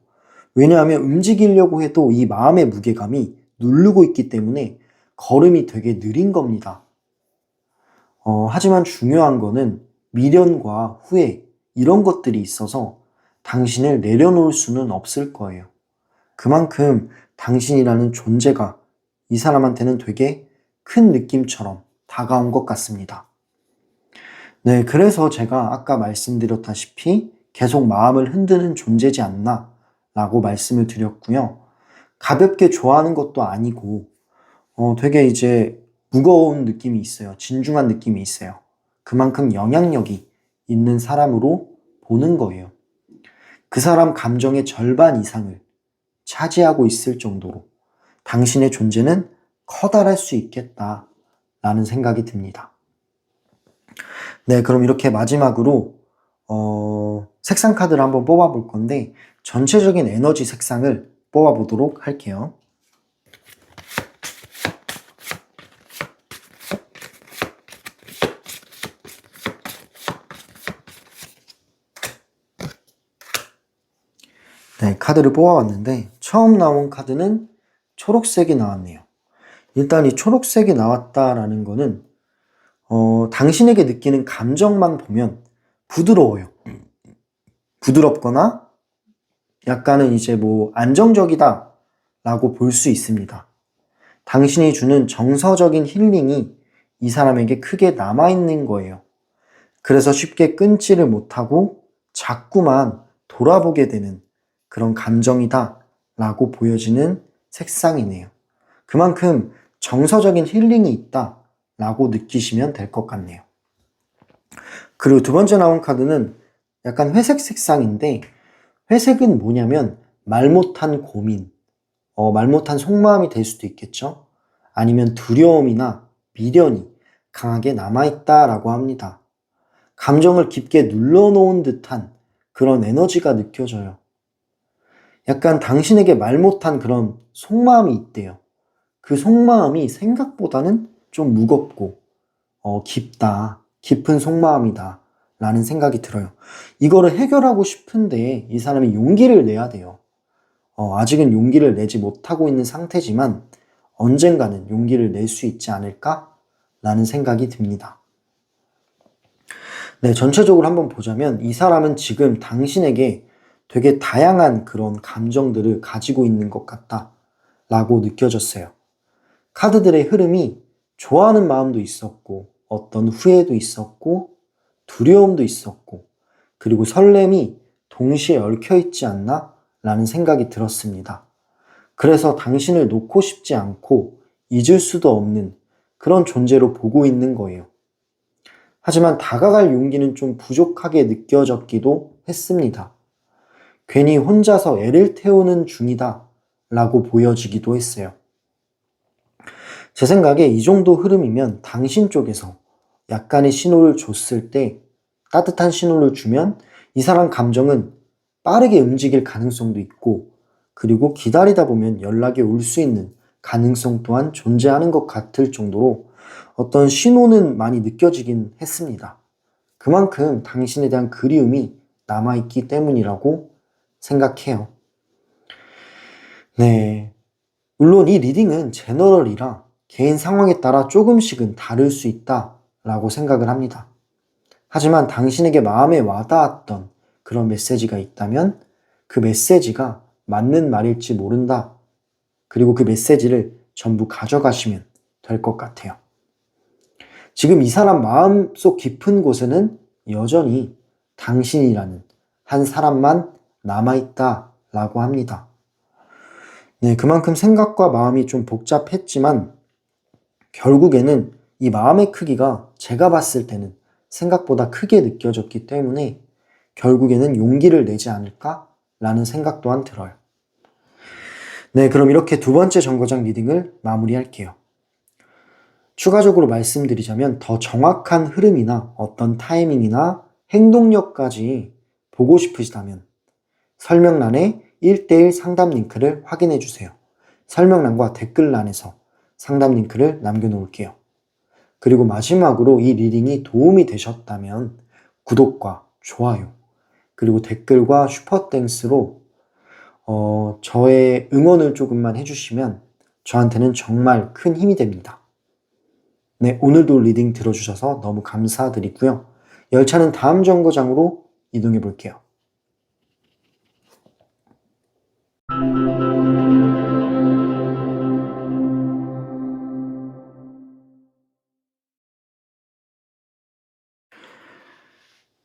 S1: 왜냐하면 움직이려고 해도 이 마음의 무게감이 누르고 있기 때문에 걸음이 되게 느린 겁니다. 하지만 중요한 거는 미련과 후회 이런 것들이 있어서 당신을 내려놓을 수는 없을 거예요. 그만큼 당신이라는 존재가 이 사람한테는 되게 큰 느낌처럼 다가온 것 같습니다. 네, 그래서 제가 아까 말씀드렸다시피 계속 마음을 흔드는 존재지 않나 라고 말씀을 드렸고요. 가볍게 좋아하는 것도 아니고 되게 이제 무거운 느낌이 있어요. 진중한 느낌이 있어요. 그만큼 영향력이 있는 사람으로 보는 거예요. 그 사람 감정의 절반 이상을 차지하고 있을 정도로 당신의 존재는 커다랄 수 있겠다라는 생각이 듭니다. 네, 그럼 이렇게 마지막으로 색상 카드를 한번 뽑아볼 건데 전체적인 에너지 색상을 뽑아보도록 할게요. 네, 카드를 뽑아봤는데 처음 나온 카드는 초록색이 나왔네요. 일단 이 초록색이 나왔다라는 거는 당신에게 느끼는 감정만 보면 부드러워요. 부드럽거나 약간은 이제 안정적이다 라고 볼 수 있습니다. 당신이 주는 정서적인 힐링이 이 사람에게 크게 남아있는 거예요. 그래서 쉽게 끊지를 못하고 자꾸만 돌아보게 되는 그런 감정이다 라고 보여지는 색상이네요. 그만큼 정서적인 힐링이 있다 라고 느끼시면 될 것 같네요. 그리고 두 번째 나온 카드는 약간 회색 색상인데 회색은 뭐냐면 말 못한 고민, 말 못한 속마음이 될 수도 있겠죠. 아니면 두려움이나 미련이 강하게 남아있다라고 합니다. 감정을 깊게 눌러놓은 듯한 그런 에너지가 느껴져요. 약간 당신에게 말 못한 그런 속마음이 있대요. 그 속마음이 생각보다는 좀 무겁고 깊다, 깊은 속마음이다 라는 생각이 들어요. 이거를 해결하고 싶은데 이 사람이 용기를 내야 돼요. 아직은 용기를 내지 못하고 있는 상태지만 언젠가는 용기를 낼 수 있지 않을까 라는 생각이 듭니다. 네, 전체적으로 한번 보자면 이 사람은 지금 당신에게 되게 다양한 그런 감정들을 가지고 있는 것 같다 라고 느껴졌어요. 카드들의 흐름이 좋아하는 마음도 있었고 어떤 후회도 있었고 두려움도 있었고 그리고 설렘이 동시에 얽혀 있지 않나 라는 생각이 들었습니다. 그래서 당신을 놓고 싶지 않고 잊을 수도 없는 그런 존재로 보고 있는 거예요. 하지만 다가갈 용기는 좀 부족하게 느껴졌기도 했습니다. 괜히 혼자서 애를 태우는 중이다 라고 보여지기도 했어요. 제 생각에 이 정도 흐름이면 당신 쪽에서 약간의 신호를 줬을 때 따뜻한 신호를 주면 이 사람 감정은 빠르게 움직일 가능성도 있고 그리고 기다리다 보면 연락이 올 수 있는 가능성 또한 존재하는 것 같을 정도로 어떤 신호는 많이 느껴지긴 했습니다. 그만큼 당신에 대한 그리움이 남아있기 때문이라고 생각해요. 네. 물론 이 리딩은 제너럴이라 개인 상황에 따라 조금씩은 다를 수 있다라고 생각을 합니다. 하지만 당신에게 마음에 와닿았던 그런 메시지가 있다면 그 메시지가 맞는 말일지 모른다. 그리고 그 메시지를 전부 가져가시면 될 것 같아요. 지금 이 사람 마음속 깊은 곳에는 여전히 당신이라는 한 사람만 남아있다라고 합니다. 네, 그만큼 생각과 마음이 좀 복잡했지만 결국에는 이 마음의 크기가 제가 봤을 때는 생각보다 크게 느껴졌기 때문에 결국에는 용기를 내지 않을까라는 생각 또한 들어요. 네, 그럼 이렇게 두 번째 정거장 리딩을 마무리할게요. 추가적으로 말씀드리자면 더 정확한 흐름이나 어떤 타이밍이나 행동력까지 보고 싶으시다면 설명란에 1:1 상담 링크를 확인해 주세요. 설명란과 댓글란에서 상담 링크를 남겨놓을게요. 그리고 마지막으로 이 리딩이 도움이 되셨다면 구독과 좋아요 그리고 댓글과 슈퍼땡스로 저의 응원을 조금만 해주시면 저한테는 정말 큰 힘이 됩니다. 네, 오늘도 리딩 들어주셔서 너무 감사드리고요. 열차는 다음 정거장으로 이동해 볼게요.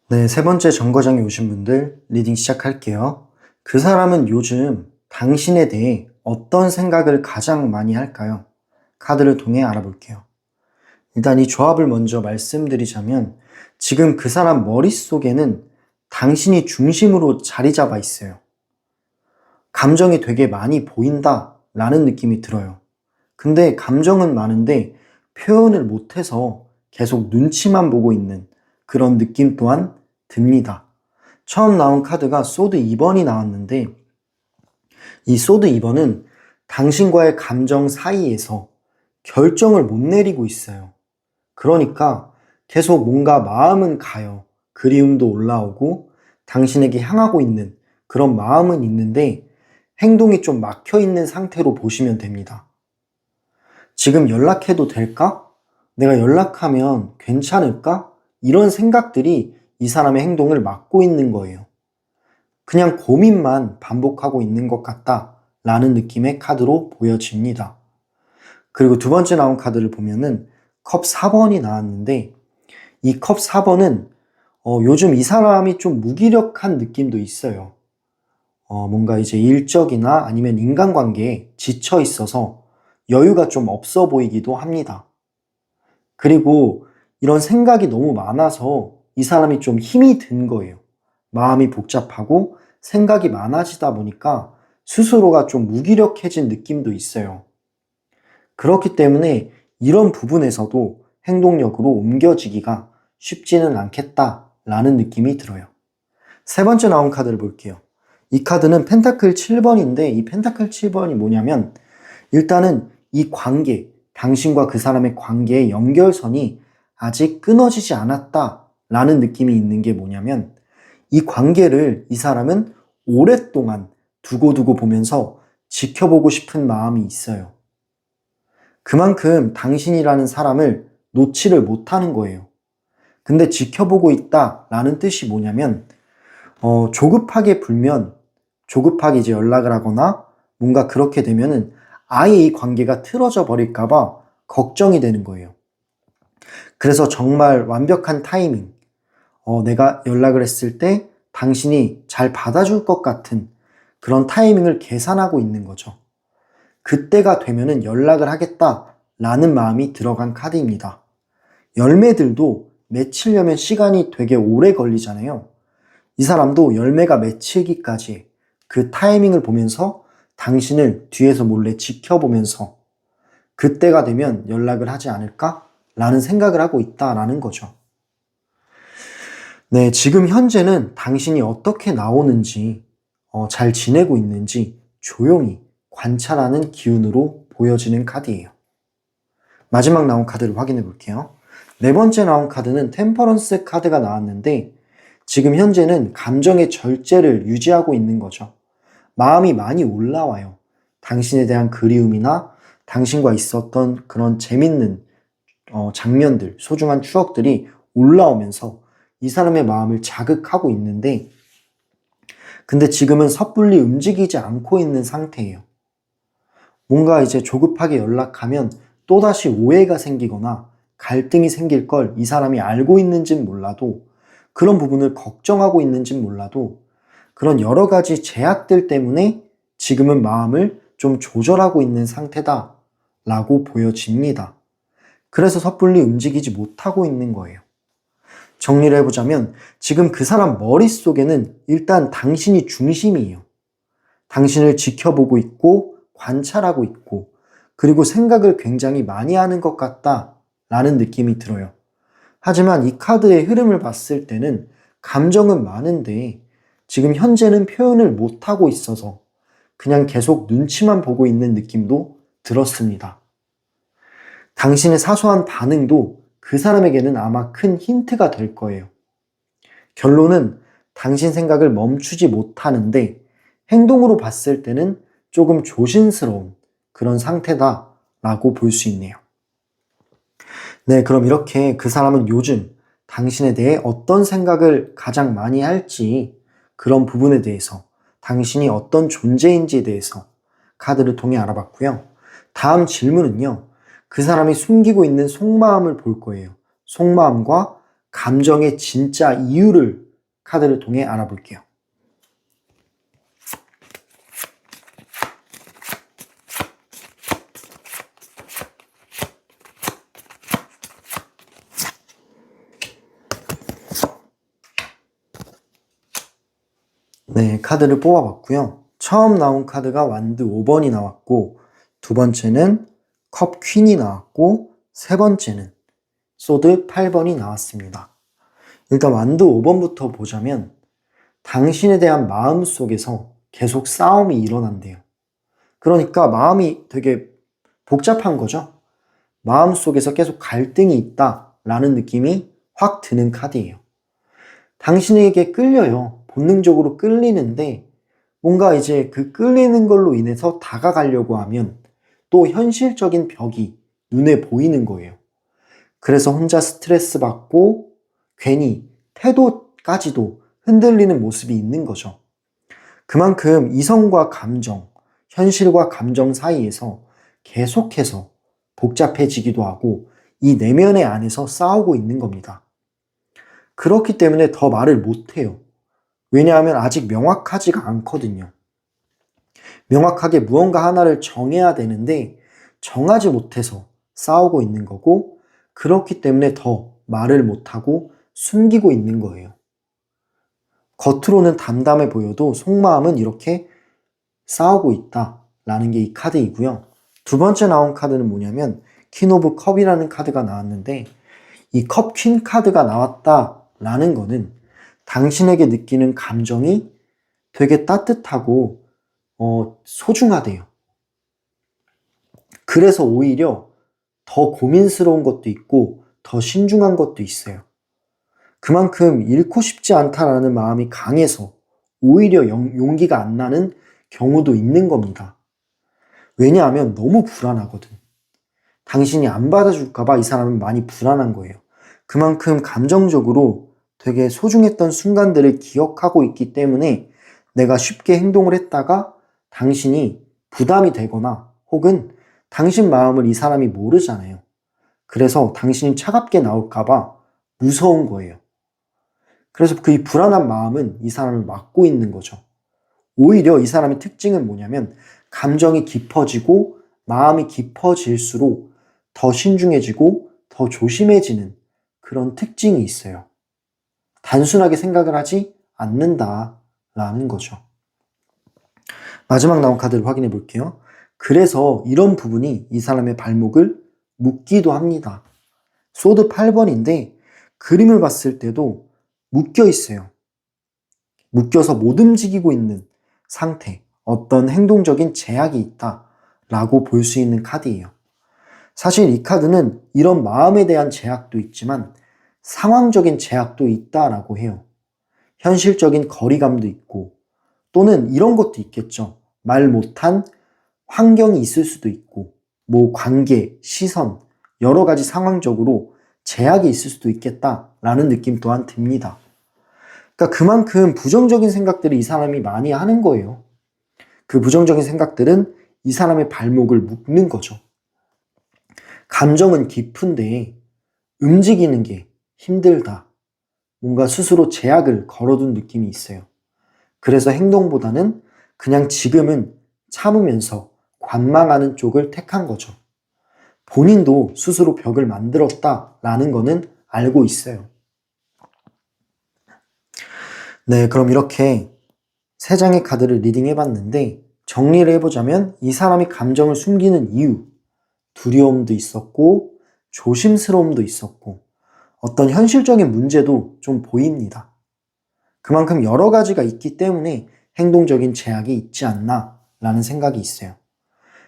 S1: 네, 세 번째 정거장에 오신 분들 리딩 시작할게요. 그 사람은 요즘 당신에 대해 어떤 생각을 가장 많이 할까요? 카드를 통해 알아볼게요. 일단 이 조합을 먼저 말씀드리자면 지금 그 사람 머릿속에는 당신이 중심으로 자리 잡아 있어요. 감정이 되게 많이 보인다 라는 느낌이 들어요. 근데 감정은 많은데 표현을 못해서 계속 눈치만 보고 있는 그런 느낌 또한 듭니다. 처음 나온 카드가 소드 2번이 나왔는데 이 소드 2번은 당신과의 감정 사이에서 결정을 못 내리고 있어요. 그러니까 계속 뭔가 마음은 가요. 그리움도 올라오고 당신에게 향하고 있는 그런 마음은 있는데 행동이 좀 막혀 있는 상태로 보시면 됩니다. 지금 연락해도 될까? 내가 연락하면 괜찮을까? 이런 생각들이 이 사람의 행동을 막고 있는 거예요. 그냥 고민만 반복하고 있는 것 같다 라는 느낌의 카드로 보여집니다. 그리고 두 번째 나온 카드를 보면은 컵 4번이 나왔는데 이 컵 4번은 요즘 이 사람이 좀 무기력한 느낌도 있어요. 뭔가 이제 일적이나 아니면 인간관계에 지쳐 있어서 여유가 좀 없어 보이기도 합니다. 그리고 이런 생각이 너무 많아서 이 사람이 좀 힘이 든 거예요. 마음이 복잡하고 생각이 많아지다 보니까 스스로가 좀 무기력해진 느낌도 있어요. 그렇기 때문에 이런 부분에서도 행동력으로 옮겨지기가 쉽지는 않겠다라는 느낌이 들어요. 세 번째 나온 카드를 볼게요. 이 카드는 펜타클 7번인데 이 펜타클 7번이 뭐냐면 일단은 이 관계, 당신과 그 사람의 관계의 연결선이 아직 끊어지지 않았다라는 느낌이 있는 게 뭐냐면 이 관계를 이 사람은 오랫동안 두고두고 보면서 지켜보고 싶은 마음이 있어요. 그만큼 당신이라는 사람을 놓지를 못하는 거예요. 근데 지켜보고 있다라는 뜻이 뭐냐면 조급하게 불면 조급하게 이제 연락을 하거나 뭔가 그렇게 되면은 아예 이 관계가 틀어져 버릴까봐 걱정이 되는 거예요. 그래서 정말 완벽한 타이밍, 내가 연락을 했을 때 당신이 잘 받아줄 것 같은 그런 타이밍을 계산하고 있는 거죠. 그때가 되면은 연락을 하겠다라는 마음이 들어간 카드입니다. 열매들도 맺히려면 시간이 되게 오래 걸리잖아요. 이 사람도 열매가 맺히기까지 그 타이밍을 보면서 당신을 뒤에서 몰래 지켜보면서 그때가 되면 연락을 하지 않을까라는 생각을 하고 있다라는 거죠. 네, 지금 현재는 당신이 어떻게 나오는지, 잘 지내고 있는지 조용히 관찰하는 기운으로 보여지는 카드예요. 마지막 나온 카드를 확인해 볼게요. 네 번째 나온 카드는 템퍼런스 카드가 나왔는데 지금 현재는 감정의 절제를 유지하고 있는 거죠. 마음이 많이 올라와요. 당신에 대한 그리움이나 당신과 있었던 그런 재밌는 장면들, 소중한 추억들이 올라오면서 이 사람의 마음을 자극하고 있는데 근데 지금은 섣불리 움직이지 않고 있는 상태예요. 뭔가 이제 조급하게 연락하면 또다시 오해가 생기거나 갈등이 생길 걸 이 사람이 알고 있는진 몰라도 그런 부분을 걱정하고 있는진 몰라도 그런 여러 가지 제약들 때문에 지금은 마음을 좀 조절하고 있는 상태다라고 보여집니다. 그래서 섣불리 움직이지 못하고 있는 거예요. 정리를 해보자면 지금 그 사람 머릿속에는 일단 당신이 중심이에요. 당신을 지켜보고 있고 관찰하고 있고 그리고 생각을 굉장히 많이 하는 것 같다라는 느낌이 들어요. 하지만 이 카드의 흐름을 봤을 때는 감정은 많은데 지금 현재는 표현을 못하고 있어서 그냥 계속 눈치만 보고 있는 느낌도 들었습니다. 당신의 사소한 반응도 그 사람에게는 아마 큰 힌트가 될 거예요. 결론은 당신 생각을 멈추지 못하는데 행동으로 봤을 때는 조금 조심스러운 그런 상태다라고 볼 수 있네요. 네, 그럼 이렇게 그 사람은 요즘 당신에 대해 어떤 생각을 가장 많이 할지 그런 부분에 대해서 당신이 어떤 존재인지에 대해서 카드를 통해 알아봤고요. 다음 질문은요. 그 사람이 숨기고 있는 속마음을 볼 거예요. 속마음과 감정의 진짜 이유를 카드를 통해 알아볼게요. 네, 카드를 뽑아봤고요. 처음 나온 카드가 완드 5번이 나왔고 두 번째는 컵 퀸이 나왔고 세 번째는 소드 8번이 나왔습니다. 일단 완드 5번부터 보자면 당신에 대한 마음 속에서 계속 싸움이 일어난대요. 그러니까 마음이 되게 복잡한 거죠. 마음 속에서 계속 갈등이 있다라는 느낌이 확 드는 카드예요. 당신에게 끌려요. 본능적으로 끌리는데 뭔가 이제 그 끌리는 걸로 인해서 다가가려고 하면 또 현실적인 벽이 눈에 보이는 거예요. 그래서 혼자 스트레스 받고 괜히 태도까지도 흔들리는 모습이 있는 거죠. 그만큼 이성과 감정, 현실과 감정 사이에서 계속해서 복잡해지기도 하고 이 내면의 안에서 싸우고 있는 겁니다. 그렇기 때문에 더 말을 못해요. 왜냐하면 아직 명확하지가 않거든요. 명확하게 무언가 하나를 정해야 되는데 정하지 못해서 싸우고 있는 거고 그렇기 때문에 더 말을 못하고 숨기고 있는 거예요. 겉으로는 담담해 보여도 속마음은 이렇게 싸우고 있다라는 게 이 카드이고요. 두 번째 나온 카드는 뭐냐면 퀸 오브 컵이라는 카드가 나왔는데 이 컵 퀸 카드가 나왔다라는 거는 당신에게 느끼는 감정이 되게 따뜻하고 소중하대요. 그래서 오히려 더 고민스러운 것도 있고 더 신중한 것도 있어요. 그만큼 잃고 싶지 않다라는 마음이 강해서 오히려 용기가 안 나는 경우도 있는 겁니다. 왜냐하면 너무 불안하거든. 당신이 안 받아줄까봐 이 사람은 많이 불안한 거예요. 그만큼 감정적으로 되게 소중했던 순간들을 기억하고 있기 때문에 내가 쉽게 행동을 했다가 당신이 부담이 되거나 혹은 당신 마음을 이 사람이 모르잖아요. 그래서 당신이 차갑게 나올까봐 무서운 거예요. 그래서 그 불안한 마음은 이 사람을 막고 있는 거죠. 오히려 이 사람의 특징은 뭐냐면 감정이 깊어지고 마음이 깊어질수록 더 신중해지고 더 조심해지는 그런 특징이 있어요. 단순하게 생각을 하지 않는다라는 거죠. 마지막 나온 카드를 확인해 볼게요. 그래서 이런 부분이 이 사람의 발목을 묶기도 합니다. 소드 8번인데 그림을 봤을 때도 묶여 있어요. 묶여서 못 움직이고 있는 상태, 어떤 행동적인 제약이 있다라고 볼 수 있는 카드예요. 사실 이 카드는 이런 마음에 대한 제약도 있지만 상황적인 제약도 있다라고 해요. 현실적인 거리감도 있고 또는 이런 것도 있겠죠. 말 못한 환경이 있을 수도 있고 뭐 관계, 시선, 여러 가지 상황적으로 제약이 있을 수도 있겠다라는 느낌 또한 듭니다. 그러니까 그만큼 부정적인 생각들을 이 사람이 많이 하는 거예요. 그 부정적인 생각들은 이 사람의 발목을 묶는 거죠. 감정은 깊은데 움직이는 게 힘들다. 뭔가 스스로 제약을 걸어둔 느낌이 있어요. 그래서 행동보다는 그냥 지금은 참으면서 관망하는 쪽을 택한 거죠. 본인도 스스로 벽을 만들었다라는 거는 알고 있어요. 네, 그럼 이렇게 세 장의 카드를 리딩해봤는데 정리를 해보자면 이 사람이 감정을 숨기는 이유, 두려움도 있었고 조심스러움도 있었고 어떤 현실적인 문제도 좀 보입니다. 그만큼 여러 가지가 있기 때문에 행동적인 제약이 있지 않나 라는 생각이 있어요.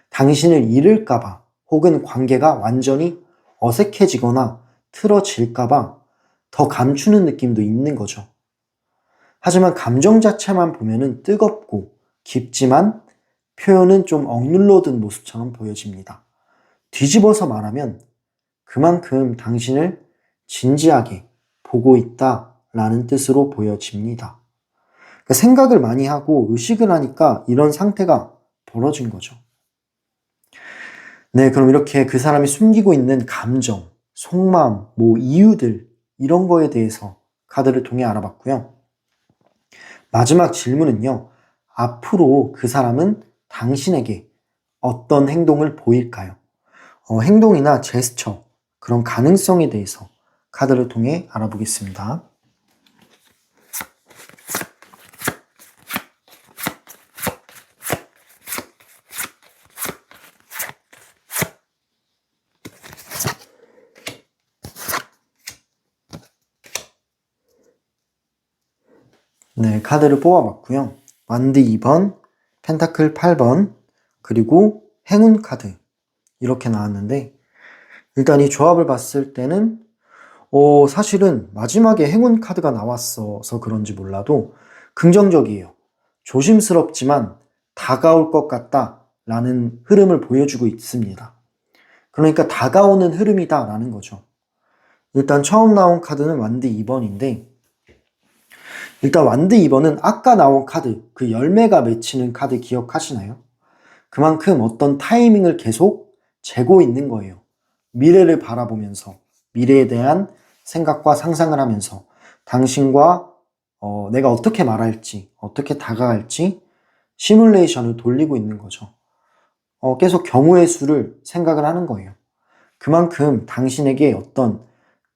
S1: 당신을 잃을까봐 혹은 관계가 완전히 어색해지거나 틀어질까봐 더 감추는 느낌도 있는 거죠. 하지만 감정 자체만 보면은 뜨겁고 깊지만 표현은 좀 억눌러둔 모습처럼 보여집니다. 뒤집어서 말하면 그만큼 당신을 진지하게 보고 있다라는 뜻으로 보여집니다. 그러니까 생각을 많이 하고 의식을 하니까 이런 상태가 벌어진 거죠. 네, 그럼 이렇게 그 사람이 숨기고 있는 감정, 속마음, 뭐 이유들 이런 거에 대해서 카드를 통해 알아봤고요. 마지막 질문은요. 앞으로 그 사람은 당신에게 어떤 행동을 보일까요? 행동이나 제스처, 그런 가능성에 대해서 카드를 통해 알아보겠습니다. 네, 카드를 뽑아봤고요. 완드 2번, 펜타클 8번, 그리고 행운 카드 이렇게 나왔는데 일단 이 조합을 봤을 때는 사실은 마지막에 행운 카드가 나왔어서 그런지 몰라도 긍정적이에요. 조심스럽지만 다가올 것 같다 라는 흐름을 보여주고 있습니다. 그러니까 다가오는 흐름이다 라는 거죠. 일단 처음 나온 카드는 완드 2번인데 일단 완드 2번은 아까 나온 카드, 그 열매가 맺히는 카드 기억하시나요? 그만큼 어떤 타이밍을 계속 재고 있는 거예요. 미래를 바라보면서, 미래에 대한 생각과 상상을 하면서 당신과 내가 어떻게 말할지, 어떻게 다가갈지 시뮬레이션을 돌리고 있는 거죠. 계속 경우의 수를 생각을 하는 거예요. 그만큼 당신에게 어떤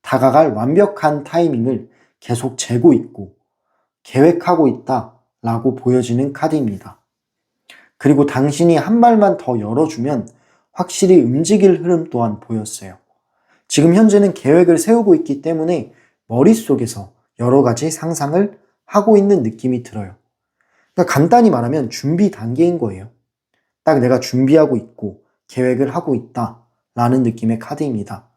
S1: 다가갈 완벽한 타이밍을 계속 재고 있고 계획하고 있다라고 보여지는 카드입니다. 그리고 당신이 한 발만 더 열어주면 확실히 움직일 흐름 또한 보였어요. 지금 현재는 계획을 세우고 있기 때문에 머릿속에서 여러 가지 상상을 하고 있는 느낌이 들어요. 그러니까 간단히 말하면 준비 단계인 거예요. 딱 내가 준비하고 있고 계획을 하고 있다라는 느낌의 카드입니다.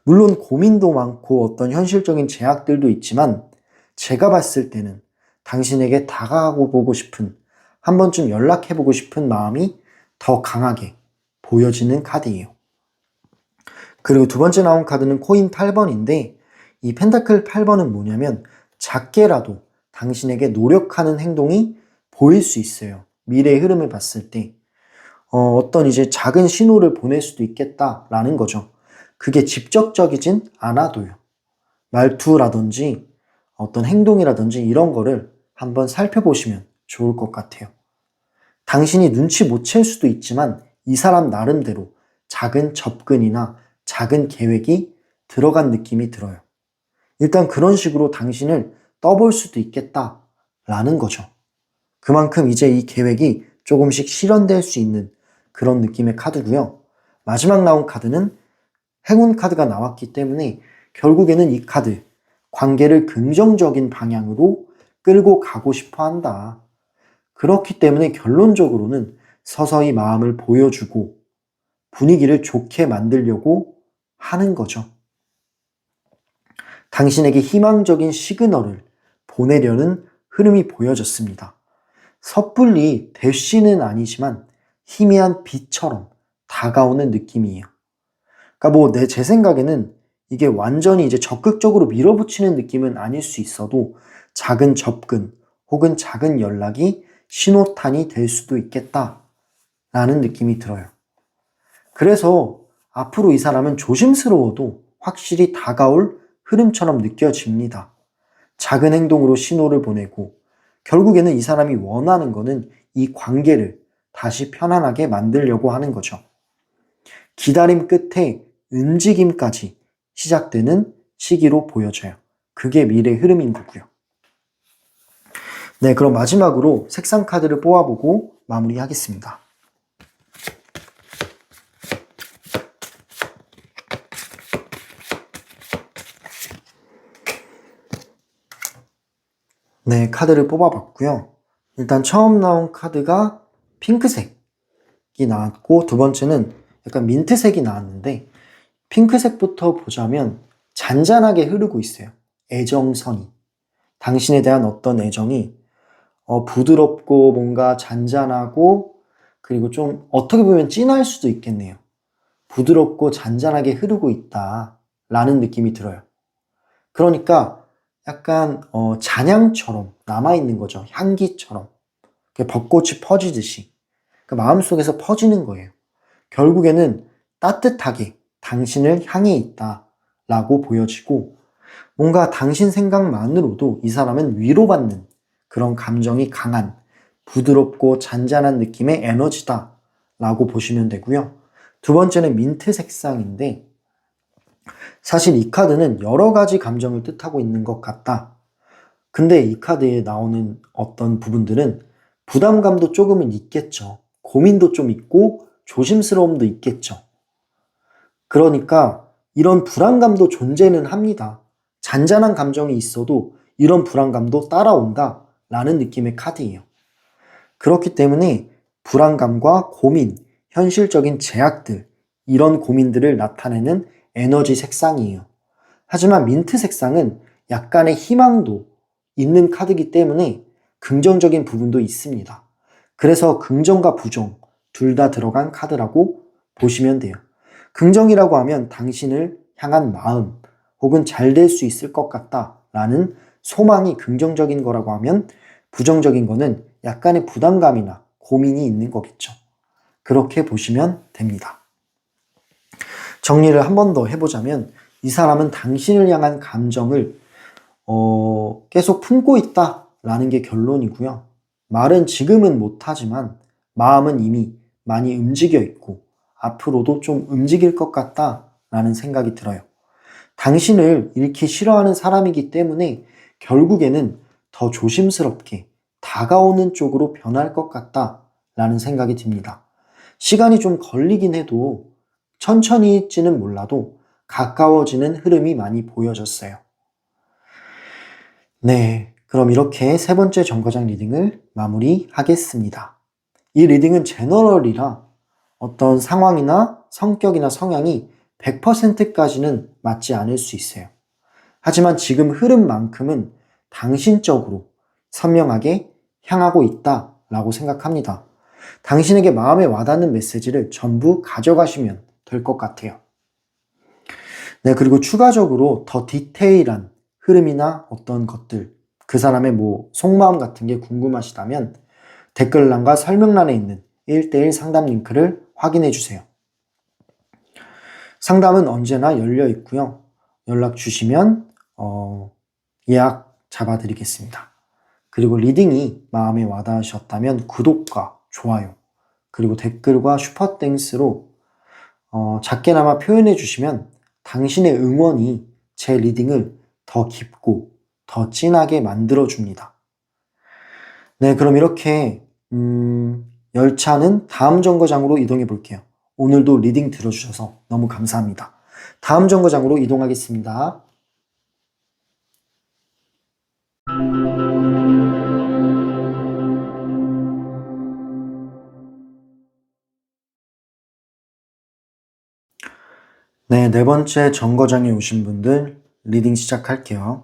S1: 물론 고민도 많고 어떤 현실적인 제약들도 있지만 제가 봤을 때는 당신에게 다가가고 보고 싶은, 한 번쯤 연락해보고 싶은 마음이 더 강하게 보여지는 카드예요. 그리고 두 번째 나온 카드는 코인 8번인데 이 펜타클 8번은 뭐냐면 작게라도 당신에게 노력하는 행동이 보일 수 있어요. 미래의 흐름을 봤을 때 어떤 이제 작은 신호를 보낼 수도 있겠다라는 거죠. 그게 직접적이진 않아도요. 말투라든지 어떤 행동이라든지 이런 거를 한번 살펴보시면 좋을 것 같아요. 당신이 눈치 못 챌 수도 있지만 이 사람 나름대로 작은 접근이나 작은 계획이 들어간 느낌이 들어요. 일단 그런 식으로 당신을 떠볼 수도 있겠다라는 거죠. 그만큼 이제 이 계획이 조금씩 실현될 수 있는 그런 느낌의 카드고요. 마지막 나온 카드는 행운 카드가 나왔기 때문에 결국에는 이 카드, 관계를 긍정적인 방향으로 끌고 가고 싶어 한다. 그렇기 때문에 결론적으로는 서서히 마음을 보여주고 분위기를 좋게 만들려고 하는 거죠. 당신에게 희망적인 시그널을 보내려는 흐름이 보여졌습니다. 섣불리 대쉬는 아니지만 희미한 빛처럼 다가오는 느낌이에요. 그러니까 제 생각에는 이게 완전히 이제 적극적으로 밀어붙이는 느낌은 아닐 수 있어도 작은 접근 혹은 작은 연락이 신호탄이 될 수도 있겠다라는 느낌이 들어요. 그래서 앞으로 이 사람은 조심스러워도 확실히 다가올 흐름처럼 느껴집니다. 작은 행동으로 신호를 보내고 결국에는 이 사람이 원하는 거는 이 관계를 다시 편안하게 만들려고 하는 거죠. 기다림 끝에 움직임까지 시작되는 시기로 보여져요. 그게 미래 흐름인 거고요. 네, 그럼 마지막으로 색상 카드를 뽑아보고 마무리하겠습니다. 네, 카드를 뽑아봤고요. 일단 처음 나온 카드가 핑크색이 나왔고 두 번째는 약간 민트색이 나왔는데 핑크색부터 보자면 잔잔하게 흐르고 있어요. 애정선이. 당신에 대한 어떤 애정이 부드럽고 뭔가 잔잔하고 그리고 좀 어떻게 보면 진할 수도 있겠네요. 부드럽고 잔잔하게 흐르고 있다라는 느낌이 들어요. 그러니까 약간 잔향처럼 남아있는 거죠. 향기처럼. 벚꽃이 퍼지듯이. 마음속에서 퍼지는 거예요. 결국에는 따뜻하게 당신을 향해 있다라고 보여지고 뭔가 당신 생각만으로도 이 사람은 위로받는 그런 감정이 강한 부드럽고 잔잔한 느낌의 에너지다 라고 보시면 되고요. 두 번째는 민트 색상인데 사실 이 카드는 여러 가지 감정을 뜻하고 있는 것 같다. 근데 이 카드에 나오는 어떤 부분들은 부담감도 조금은 있겠죠. 고민도 좀 있고 조심스러움도 있겠죠. 그러니까 이런 불안감도 존재는 합니다. 잔잔한 감정이 있어도 이런 불안감도 따라온다 라는 느낌의 카드예요. 그렇기 때문에 불안감과 고민, 현실적인 제약들, 이런 고민들을 나타내는 에너지 색상이에요. 하지만 민트 색상은 약간의 희망도 있는 카드이기 때문에 긍정적인 부분도 있습니다. 그래서 긍정과 부정 둘 다 들어간 카드라고 보시면 돼요. 긍정이라고 하면 당신을 향한 마음 혹은 잘 될 수 있을 것 같다 라는 소망이 긍정적인 거라고 하면, 부정적인 거는 약간의 부담감이나 고민이 있는 거겠죠. 그렇게 보시면 됩니다. 정리를 한 번 더 해보자면, 이 사람은 당신을 향한 감정을 계속 품고 있다 라는 게 결론이고요. 말은 지금은 못하지만 마음은 이미 많이 움직여 있고 앞으로도 좀 움직일 것 같다 라는 생각이 들어요. 당신을 잃기 싫어하는 사람이기 때문에 결국에는 더 조심스럽게 다가오는 쪽으로 변할 것 같다 라는 생각이 듭니다. 시간이 좀 걸리긴 해도 천천히일지는 몰라도 가까워지는 흐름이 많이 보여졌어요. 네, 그럼 이렇게 세 번째 정거장 리딩을 마무리하겠습니다. 이 리딩은 제너럴이라 어떤 상황이나 성격이나 성향이 100%까지는 맞지 않을 수 있어요. 하지만 지금 흐름만큼은 당신 쪽으로 선명하게 향하고 있다라고 생각합니다. 당신에게 마음에 와닿는 메시지를 전부 가져가시면 될 것 같아요. 네, 그리고 추가적으로 더 디테일한 흐름이나 어떤 것들, 그 사람의 속마음 같은 게 궁금하시다면 댓글란과 설명란에 있는 1:1 상담 링크를 확인해 주세요. 상담은 언제나 열려 있고요. 연락 주시면 예약 잡아드리겠습니다. 그리고 리딩이 마음에 와닿으셨다면 구독과 좋아요, 그리고 댓글과 슈퍼땡스로 작게나마 표현해 주시면 당신의 응원이 제 리딩을 더 깊고 더 진하게 만들어 줍니다. 네, 그럼 이렇게 열차는 다음 정거장으로 이동해 볼게요. 오늘도 리딩 들어주셔서 너무 감사합니다. 다음 정거장으로 이동하겠습니다. 네, 네 번째 정거장에 오신 분들 리딩 시작할게요.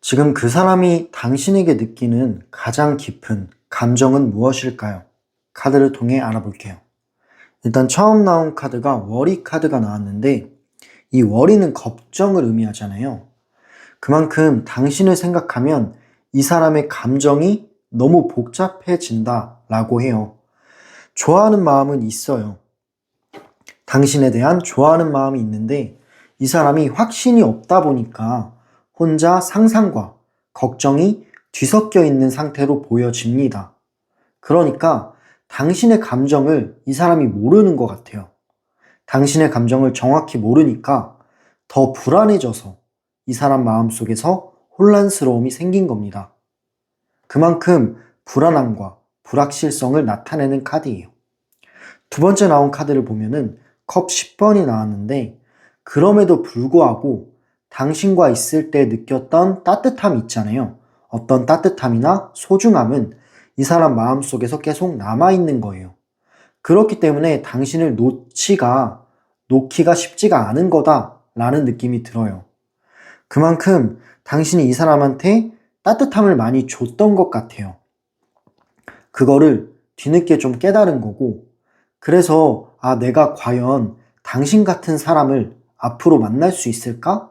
S1: 지금 그 사람이 당신에게 느끼는 가장 깊은 감정은 무엇일까요? 카드를 통해 알아볼게요. 일단 처음 나온 카드가 워리 카드가 나왔는데, 이 워리는 걱정을 의미하잖아요. 그만큼 당신을 생각하면 이 사람의 감정이 너무 복잡해진다 라고 해요. 좋아하는 마음은 있어요. 당신에 대한 좋아하는 마음이 있는데 이 사람이 확신이 없다 보니까 혼자 상상과 걱정이 뒤섞여 있는 상태로 보여집니다. 그러니까 당신의 감정을 이 사람이 모르는 것 같아요. 당신의 감정을 정확히 모르니까 더 불안해져서 이 사람 마음속에서 혼란스러움이 생긴 겁니다. 그만큼 불안함과 불확실성을 나타내는 카드예요. 두 번째 나온 카드를 보면은 컵 10번이 나왔는데, 그럼에도 불구하고 당신과 있을 때 느꼈던 따뜻함 있잖아요. 어떤 따뜻함이나 소중함은 이 사람 마음속에서 계속 남아있는 거예요. 그렇기 때문에 당신을 놓기가 쉽지가 않은 거다라는 느낌이 들어요. 그만큼 당신이 이 사람한테 따뜻함을 많이 줬던 것 같아요. 그거를 뒤늦게 좀 깨달은 거고, 그래서 내가 과연 당신 같은 사람을 앞으로 만날 수 있을까?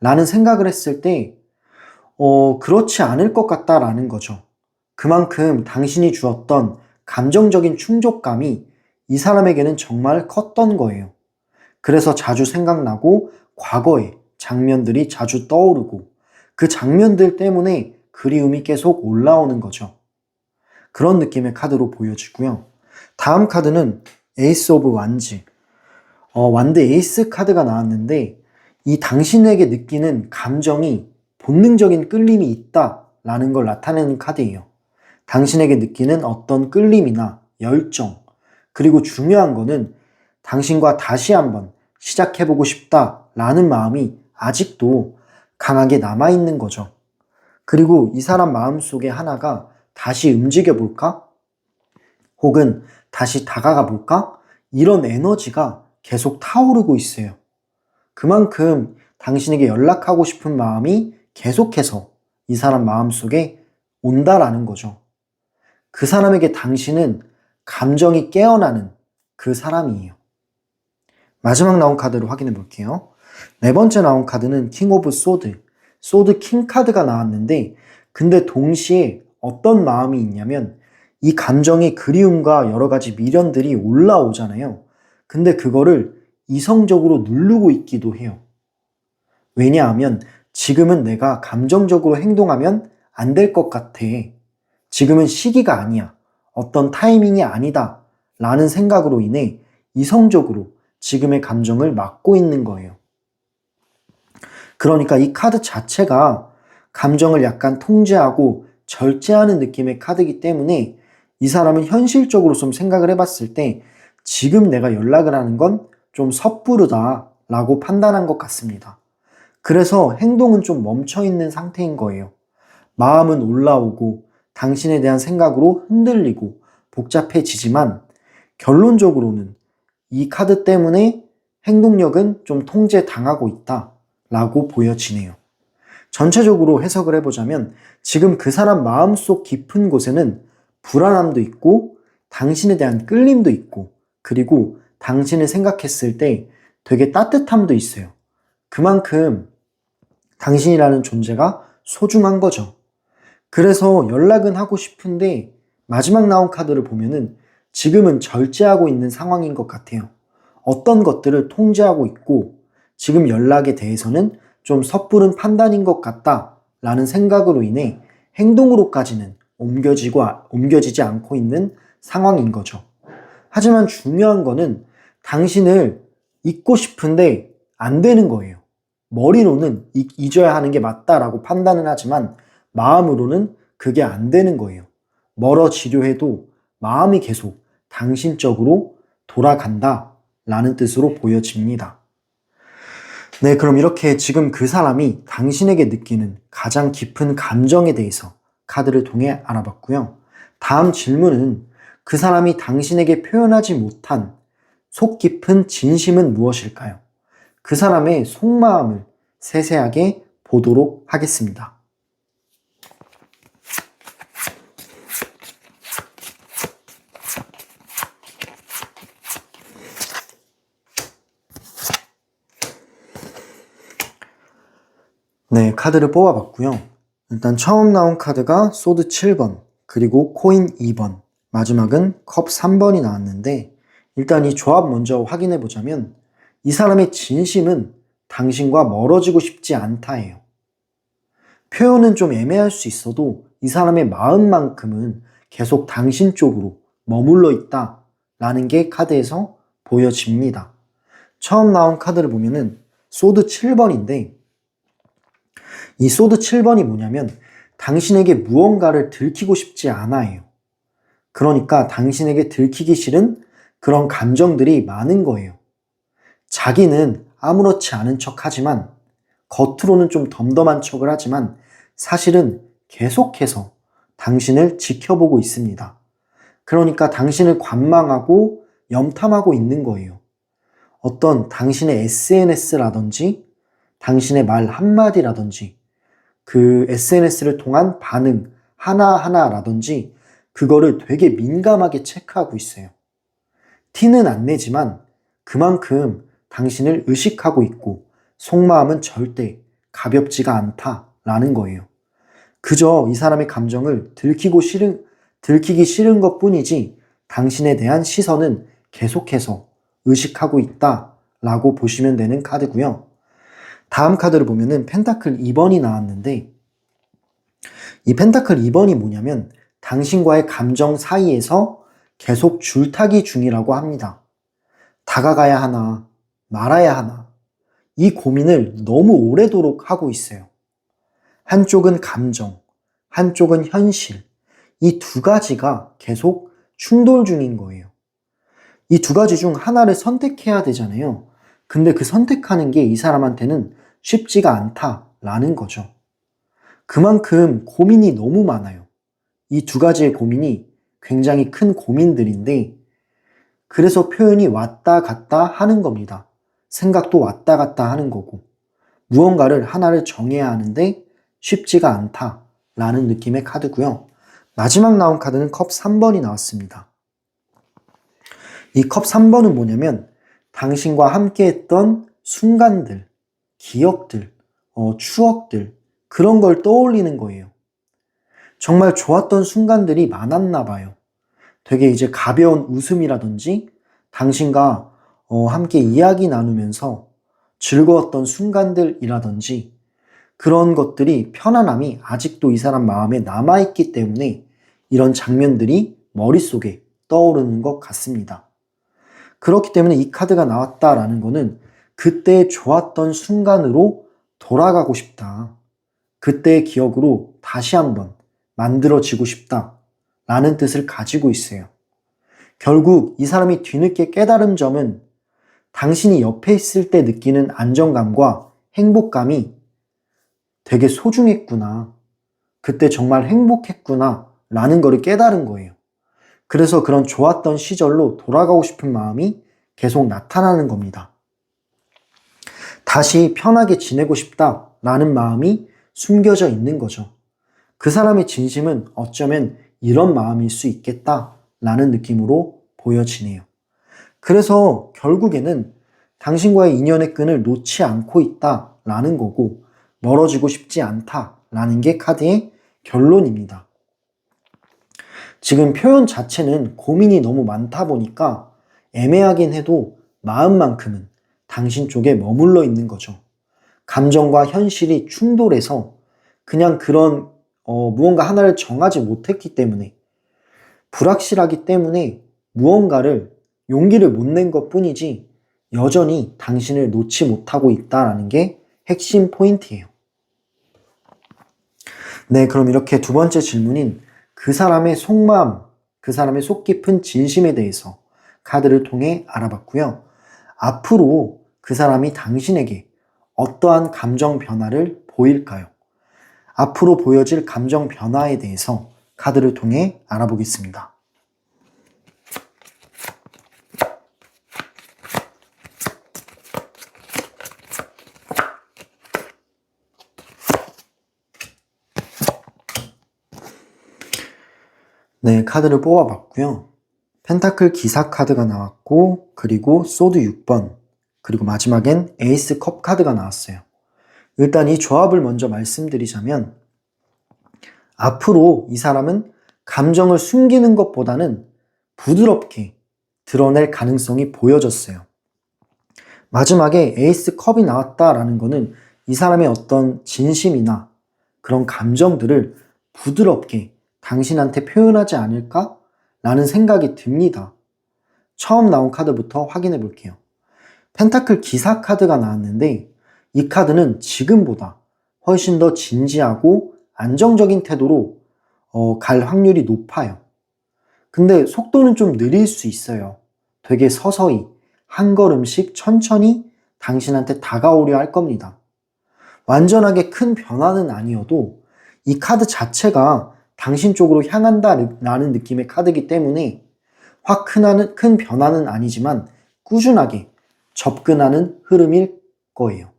S1: 라는 생각을 했을 때 그렇지 않을 것 같다라는 거죠. 그만큼 당신이 주었던 감정적인 충족감이 이 사람에게는 정말 컸던 거예요. 그래서 자주 생각나고 과거의 장면들이 자주 떠오르고 그 장면들 때문에 그리움이 계속 올라오는 거죠. 그런 느낌의 카드로 보여지고요. 다음 카드는 에이스 오브 완즈. 완드 에이스 카드가 나왔는데, 이 당신에게 느끼는 감정이 본능적인 끌림이 있다라는 걸 나타내는 카드예요. 당신에게 느끼는 어떤 끌림이나 열정, 그리고 중요한 거는 당신과 다시 한번 시작해보고 싶다라는 마음이 아직도 강하게 남아있는 거죠. 그리고 이 사람 마음속에 하나가 다시 움직여 볼까? 혹은 다시 다가가 볼까? 이런 에너지가 계속 타오르고 있어요. 그만큼 당신에게 연락하고 싶은 마음이 계속해서 이 사람 마음속에 온다라는 거죠. 그 사람에게 당신은 감정이 깨어나는 그 사람이에요. 마지막 나온 카드로 확인해 볼게요. 네 번째 나온 카드는 킹 오브 소드, 소드 킹 카드가 나왔는데, 근데 동시에 어떤 마음이 있냐면 이 감정의 그리움과 여러 가지 미련들이 올라오잖아요. 근데 그거를 이성적으로 누르고 있기도 해요. 왜냐하면 지금은 내가 감정적으로 행동하면 안 될 것 같아. 지금은 시기가 아니야. 어떤 타이밍이 아니다. 라는 생각으로 인해 이성적으로 지금의 감정을 막고 있는 거예요. 그러니까 이 카드 자체가 감정을 약간 통제하고 절제하는 느낌의 카드이기 때문에 이 사람은 현실적으로 좀 생각을 해봤을 때 지금 내가 연락을 하는 건 좀 섣부르다 라고 판단한 것 같습니다. 그래서 행동은 좀 멈춰있는 상태인 거예요. 마음은 올라오고 당신에 대한 생각으로 흔들리고 복잡해지지만 결론적으로는 이 카드 때문에 행동력은 좀 통제당하고 있다 라고 보여지네요. 전체적으로 해석을 해보자면 지금 그 사람 마음속 깊은 곳에는 불안함도 있고 당신에 대한 끌림도 있고 그리고 당신을 생각했을 때 되게 따뜻함도 있어요. 그만큼 당신이라는 존재가 소중한 거죠. 그래서 연락은 하고 싶은데 마지막 나온 카드를 보면은 지금은 절제하고 있는 상황인 것 같아요. 어떤 것들을 통제하고 있고 지금 연락에 대해서는 좀 섣부른 판단인 것 같다 라는 생각으로 인해 행동으로까지는 옮겨지지 않고 있는 상황인 거죠. 하지만 중요한 거는 당신을 잊고 싶은데 안 되는 거예요. 머리로는 잊어야 하는 게 맞다라고 판단을 하지만 마음으로는 그게 안 되는 거예요. 멀어지려 해도 마음이 계속 당신 쪽으로 돌아간다 라는 뜻으로 보여집니다. 네, 그럼 이렇게 지금 그 사람이 당신에게 느끼는 가장 깊은 감정에 대해서 카드를 통해 알아봤고요. 다음 질문은 그 사람이 당신에게 표현하지 못한 속 깊은 진심은 무엇일까요? 그 사람의 속마음을 세세하게 보도록 하겠습니다. 네, 카드를 뽑아봤고요. 일단 처음 나온 카드가 소드 7번, 그리고 코인 2번, 마지막은 컵 3번이 나왔는데 일단 이 조합 먼저 확인해 보자면 이 사람의 진심은 당신과 멀어지고 싶지 않다예요. 표현은 좀 애매할 수 있어도 이 사람의 마음만큼은 계속 당신 쪽으로 머물러 있다라는 게 카드에서 보여집니다. 처음 나온 카드를 보면은 소드 7번인데 이 소드 7번이 뭐냐면 당신에게 무언가를 들키고 싶지 않아요. 그러니까 당신에게 들키기 싫은 그런 감정들이 많은 거예요. 자기는 아무렇지 않은 척 하지만 겉으로는 좀 덤덤한 척을 하지만 사실은 계속해서 당신을 지켜보고 있습니다. 그러니까 당신을 관망하고 염탐하고 있는 거예요. 어떤 당신의 SNS라든지 당신의 말 한마디라든지 그 SNS를 통한 반응 하나하나라든지 그거를 되게 민감하게 체크하고 있어요. 티는 안 내지만 그만큼 당신을 의식하고 있고 속마음은 절대 가볍지가 않다라는 거예요. 그저 이 사람의 감정을 들키기 싫은 것 뿐이지 당신에 대한 시선은 계속해서 의식하고 있다라고 보시면 되는 카드고요. 다음 카드를 보면은 펜타클 2번이 나왔는데 이 펜타클 2번이 뭐냐면 당신과의 감정 사이에서 계속 줄타기 중이라고 합니다. 다가가야 하나 말아야 하나 이 고민을 너무 오래도록 하고 있어요. 한쪽은 감정, 한쪽은 현실 이 두 가지가 계속 충돌 중인 거예요. 이 두 가지 중 하나를 선택해야 되잖아요. 근데 그 선택하는 게 이 사람한테는 쉽지가 않다라는 거죠. 그만큼 고민이 너무 많아요. 이 두 가지의 고민이 굉장히 큰 고민들인데 그래서 표현이 왔다 갔다 하는 겁니다. 생각도 왔다 갔다 하는 거고 무언가를 하나를 정해야 하는데 쉽지가 않다라는 느낌의 카드고요. 마지막 나온 카드는 컵 3번이 나왔습니다. 이 컵 3번은 뭐냐면 당신과 함께 했던 순간들, 기억들, 추억들 그런 걸 떠올리는 거예요. 정말 좋았던 순간들이 많았나 봐요. 되게 이제 가벼운 웃음이라든지 당신과 함께 이야기 나누면서 즐거웠던 순간들이라든지 그런 것들이 편안함이 아직도 이 사람 마음에 남아있기 때문에 이런 장면들이 머릿속에 떠오르는 것 같습니다. 그렇기 때문에 이 카드가 나왔다라는 거는 그때 좋았던 순간으로 돌아가고 싶다. 그때의 기억으로 다시 한번 만들어지고 싶다. 라는 뜻을 가지고 있어요. 결국 이 사람이 뒤늦게 깨달은 점은 당신이 옆에 있을 때 느끼는 안정감과 행복감이 되게 소중했구나. 그때 정말 행복했구나. 라는 거를 깨달은 거예요. 그래서 그런 좋았던 시절로 돌아가고 싶은 마음이 계속 나타나는 겁니다. 다시 편하게 지내고 싶다라는 마음이 숨겨져 있는 거죠. 그 사람의 진심은 어쩌면 이런 마음일 수 있겠다라는 느낌으로 보여지네요. 그래서 결국에는 당신과의 인연의 끈을 놓지 않고 있다라는 거고 멀어지고 싶지 않다라는 게 카드의 결론입니다. 지금 표현 자체는 고민이 너무 많다 보니까 애매하긴 해도 마음만큼은 당신 쪽에 머물러 있는 거죠. 감정과 현실이 충돌해서 그냥 그런 무언가 하나를 정하지 못했기 때문에 불확실하기 때문에 무언가를 용기를 못 낸 것 뿐이지 여전히 당신을 놓지 못하고 있다는 게 핵심 포인트예요. 네, 그럼 이렇게 두 번째 질문인 그 사람의 속마음, 그 사람의 속 깊은 진심에 대해서 카드를 통해 알아봤고요. 앞으로 그 사람이 당신에게 어떠한 감정 변화를 보일까요? 앞으로 보여질 감정 변화에 대해서 카드를 통해 알아보겠습니다. 네, 카드를 뽑아봤고요. 펜타클 기사 카드가 나왔고 그리고 소드 6번 그리고 마지막엔 에이스 컵 카드가 나왔어요. 일단 이 조합을 먼저 말씀드리자면 앞으로 이 사람은 감정을 숨기는 것보다는 부드럽게 드러낼 가능성이 보여졌어요. 마지막에 에이스 컵이 나왔다라는 거는 이 사람의 어떤 진심이나 그런 감정들을 부드럽게 당신한테 표현하지 않을까? 라는 생각이 듭니다. 처음 나온 카드부터 확인해 볼게요. 펜타클 기사 카드가 나왔는데 이 카드는 지금보다 훨씬 더 진지하고 안정적인 태도로 갈 확률이 높아요. 근데 속도는 좀 느릴 수 있어요. 되게 서서히 한 걸음씩 천천히 당신한테 다가오려 할 겁니다. 완전하게 큰 변화는 아니어도 이 카드 자체가 당신 쪽으로 향한다라는 느낌의 카드이기 때문에 확 큰 변화는 아니지만 꾸준하게 접근하는 흐름일 거예요.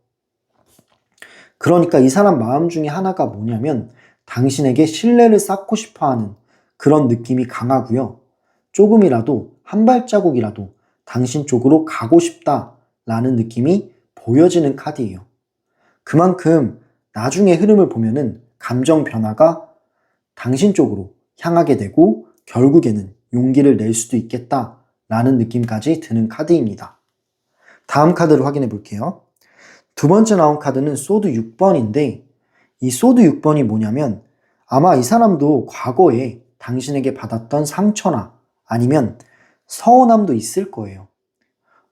S1: 그러니까 이 사람 마음 중에 하나가 뭐냐면 당신에게 신뢰를 쌓고 싶어하는 그런 느낌이 강하고요. 조금이라도 한 발자국이라도 당신 쪽으로 가고 싶다라는 느낌이 보여지는 카드예요. 그만큼 나중의 흐름을 보면은 감정 변화가 당신 쪽으로 향하게 되고 결국에는 용기를 낼 수도 있겠다라는 느낌까지 드는 카드입니다. 다음 카드를 확인해 볼게요. 두 번째 나온 카드는 소드 6번인데 이 소드 6번이 뭐냐면 아마 이 사람도 과거에 당신에게 받았던 상처나 아니면 서운함도 있을 거예요.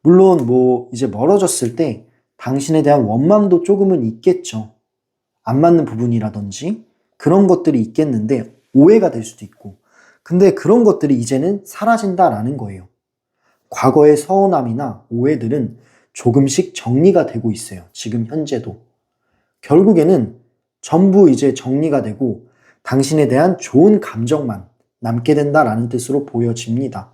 S1: 물론 이제 멀어졌을 때 당신에 대한 원망도 조금은 있겠죠. 안 맞는 부분이라든지 그런 것들이 있겠는데 오해가 될 수도 있고 근데 그런 것들이 이제는 사라진다라는 거예요. 과거의 서운함이나 오해들은 조금씩 정리가 되고 있어요. 지금 현재도. 결국에는 전부 이제 정리가 되고 당신에 대한 좋은 감정만 남게 된다라는 뜻으로 보여집니다.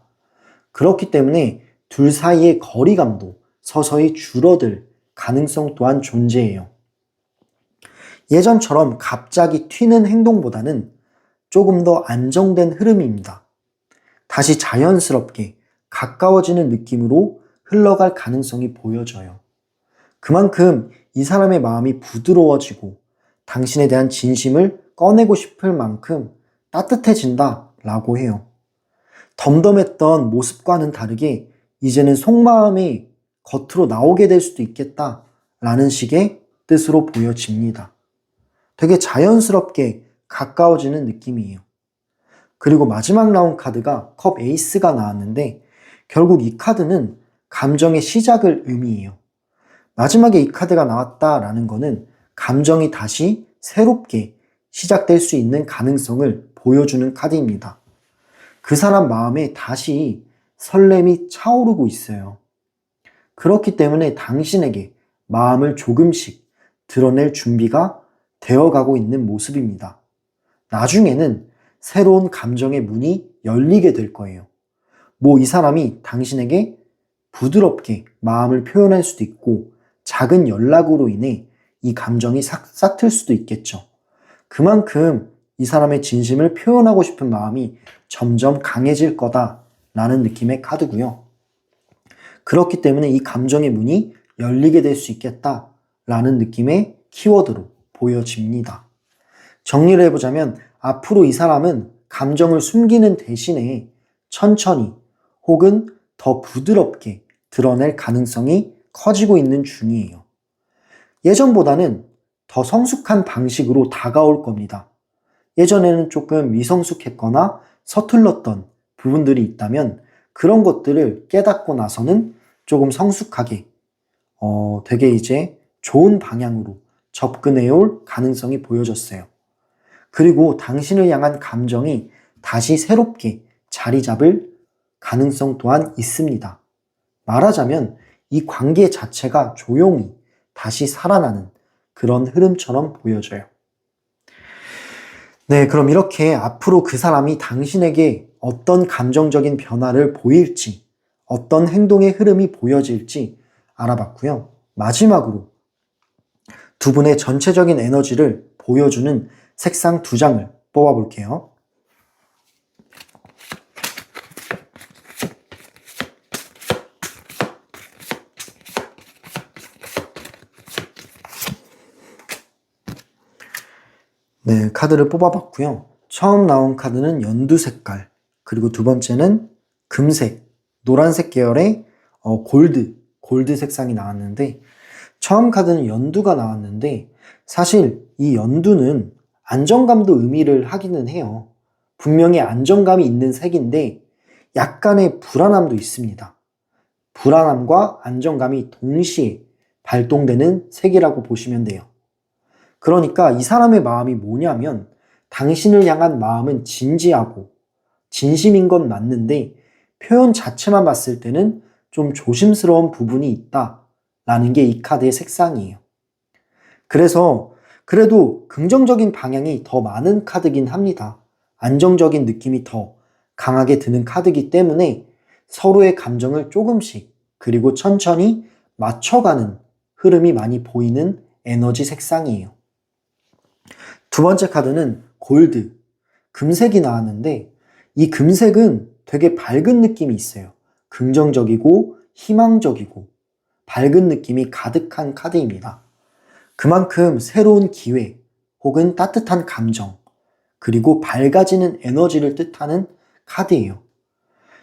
S1: 그렇기 때문에 둘 사이의 거리감도 서서히 줄어들 가능성 또한 존재해요. 예전처럼 갑자기 튀는 행동보다는 조금 더 안정된 흐름입니다. 다시 자연스럽게 가까워지는 느낌으로 흘러갈 가능성이 보여져요. 그만큼 이 사람의 마음이 부드러워지고 당신에 대한 진심을 꺼내고 싶을 만큼 따뜻해진다라고 해요. 덤덤했던 모습과는 다르게 이제는 속마음이 겉으로 나오게 될 수도 있겠다라는 식의 뜻으로 보여집니다. 되게 자연스럽게 가까워지는 느낌이에요. 그리고 마지막 나온 카드가 컵 에이스가 나왔는데 결국 이 카드는 감정의 시작을 의미해요. 마지막에 이 카드가 나왔다라는 거는 감정이 다시 새롭게 시작될 수 있는 가능성을 보여주는 카드입니다. 그 사람 마음에 다시 설렘이 차오르고 있어요. 그렇기 때문에 당신에게 마음을 조금씩 드러낼 준비가 되어가고 있는 모습입니다. 나중에는 새로운 감정의 문이 열리게 될 거예요. 이 사람이 당신에게 부드럽게 마음을 표현할 수도 있고 작은 연락으로 인해 이 감정이 싹틀 수도 있겠죠. 그만큼 이 사람의 진심을 표현하고 싶은 마음이 점점 강해질 거다라는 느낌의 카드고요. 그렇기 때문에 이 감정의 문이 열리게 될 수 있겠다라는 느낌의 키워드로 보여집니다. 정리를 해보자면 앞으로 이 사람은 감정을 숨기는 대신에 천천히 혹은 더 부드럽게 드러낼 가능성이 커지고 있는 중이에요. 예전보다는 더 성숙한 방식으로 다가올 겁니다. 예전에는 조금 미성숙했거나 서툴렀던 부분들이 있다면 그런 것들을 깨닫고 나서는 조금 성숙하게 되게 이제 좋은 방향으로 접근해 올 가능성이 보여졌어요. 그리고 당신을 향한 감정이 다시 새롭게 자리 잡을 가능성 또한 있습니다. 말하자면 이 관계 자체가 조용히 다시 살아나는 그런 흐름처럼 보여져요. 네, 그럼 이렇게 앞으로 그 사람이 당신에게 어떤 감정적인 변화를 보일지, 어떤 행동의 흐름이 보여질지 알아봤고요. 마지막으로 두 분의 전체적인 에너지를 보여주는 색상 2장을 뽑아볼게요. 네, 카드를 뽑아봤고요. 처음 나온 카드는 연두 색깔, 그리고 두 번째는 금색, 노란색 계열의 골드 색상이 나왔는데 처음 카드는 연두가 나왔는데 사실 이 연두는 안정감도 의미를 하기는 해요. 분명히 안정감이 있는 색인데 약간의 불안함도 있습니다. 불안함과 안정감이 동시에 발동되는 색이라고 보시면 돼요. 그러니까 이 사람의 마음이 뭐냐면 당신을 향한 마음은 진지하고 진심인 건 맞는데 표현 자체만 봤을 때는 좀 조심스러운 부분이 있다라는 게 이 카드의 색상이에요. 그래서 그래도 긍정적인 방향이 더 많은 카드긴 합니다. 안정적인 느낌이 더 강하게 드는 카드이기 때문에 서로의 감정을 조금씩 그리고 천천히 맞춰가는 흐름이 많이 보이는 에너지 색상이에요. 두 번째 카드는 골드, 금색이 나왔는데 이 금색은 되게 밝은 느낌이 있어요. 긍정적이고 희망적이고 밝은 느낌이 가득한 카드입니다. 그만큼 새로운 기회 혹은 따뜻한 감정 그리고 밝아지는 에너지를 뜻하는 카드예요.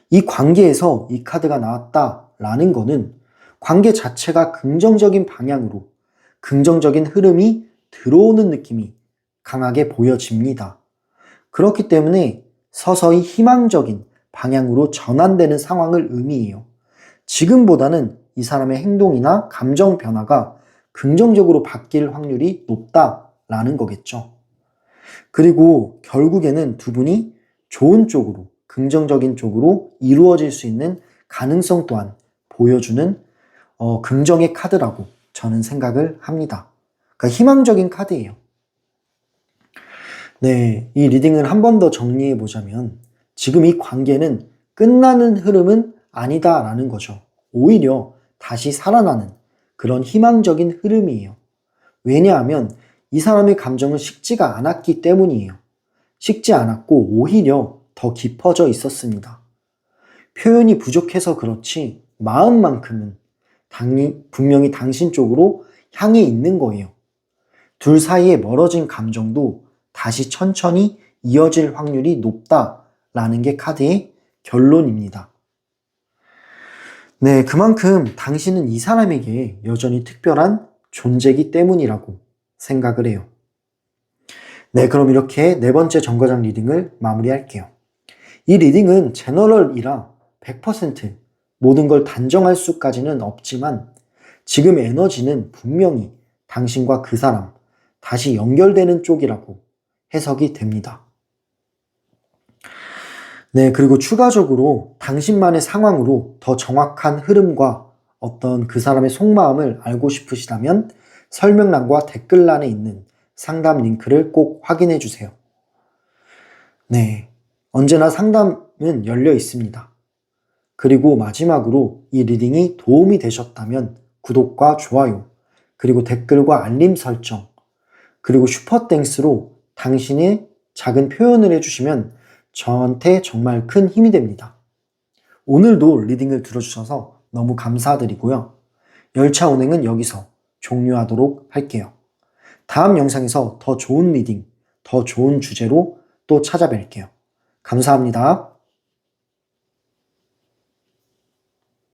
S1: 이 관계에서 이 카드가 나왔다라는 거는 관계 자체가 긍정적인 방향으로 긍정적인 흐름이 들어오는 느낌이 강하게 보여집니다. 그렇기 때문에 서서히 희망적인 방향으로 전환되는 상황을 의미해요. 지금보다는 이 사람의 행동이나 감정 변화가 긍정적으로 바뀔 확률이 높다라는 거겠죠. 그리고 결국에는 두 분이 좋은 쪽으로, 긍정적인 쪽으로 이루어질 수 있는 가능성 또한 보여주는 긍정의 카드라고 저는 생각을 합니다. 그러니까 희망적인 카드예요. 네, 이 리딩을 한 번 더 정리해 보자면 지금 이 관계는 끝나는 흐름은 아니다라는 거죠. 오히려 다시 살아나는 그런 희망적인 흐름이에요. 왜냐하면 이 사람의 감정은 식지가 않았기 때문이에요. 식지 않았고 오히려 더 깊어져 있었습니다. 표현이 부족해서 그렇지 마음만큼은 분명히 당신 쪽으로 향해 있는 거예요. 둘 사이에 멀어진 감정도 다시 천천히 이어질 확률이 높다라는 게 카드의 결론입니다. 네, 그만큼 당신은 이 사람에게 여전히 특별한 존재이기 때문이라고 생각을 해요. 네, 그럼 이렇게 네 번째 정거장 리딩을 마무리할게요. 이 리딩은 제너럴이라 100% 모든 걸 단정할 수까지는 없지만 지금 에너지는 분명히 당신과 그 사람, 다시 연결되는 쪽이라고 해석이 됩니다. 네, 그리고 추가적으로 당신만의 상황으로 더 정확한 흐름과 어떤 그 사람의 속마음을 알고 싶으시다면 설명란과 댓글란에 있는 상담 링크를 꼭 확인해 주세요. 네, 언제나 상담은 열려 있습니다. 그리고 마지막으로 이 리딩이 도움이 되셨다면 구독과 좋아요, 그리고 댓글과 알림 설정, 그리고 슈퍼땡스로 당신의 작은 표현을 해주시면 저한테 정말 큰 힘이 됩니다. 오늘도 리딩을 들어주셔서 너무 감사드리고요. 열차 운행은 여기서 종료하도록 할게요. 다음 영상에서 더 좋은 리딩, 더 좋은 주제로 또 찾아뵐게요. 감사합니다.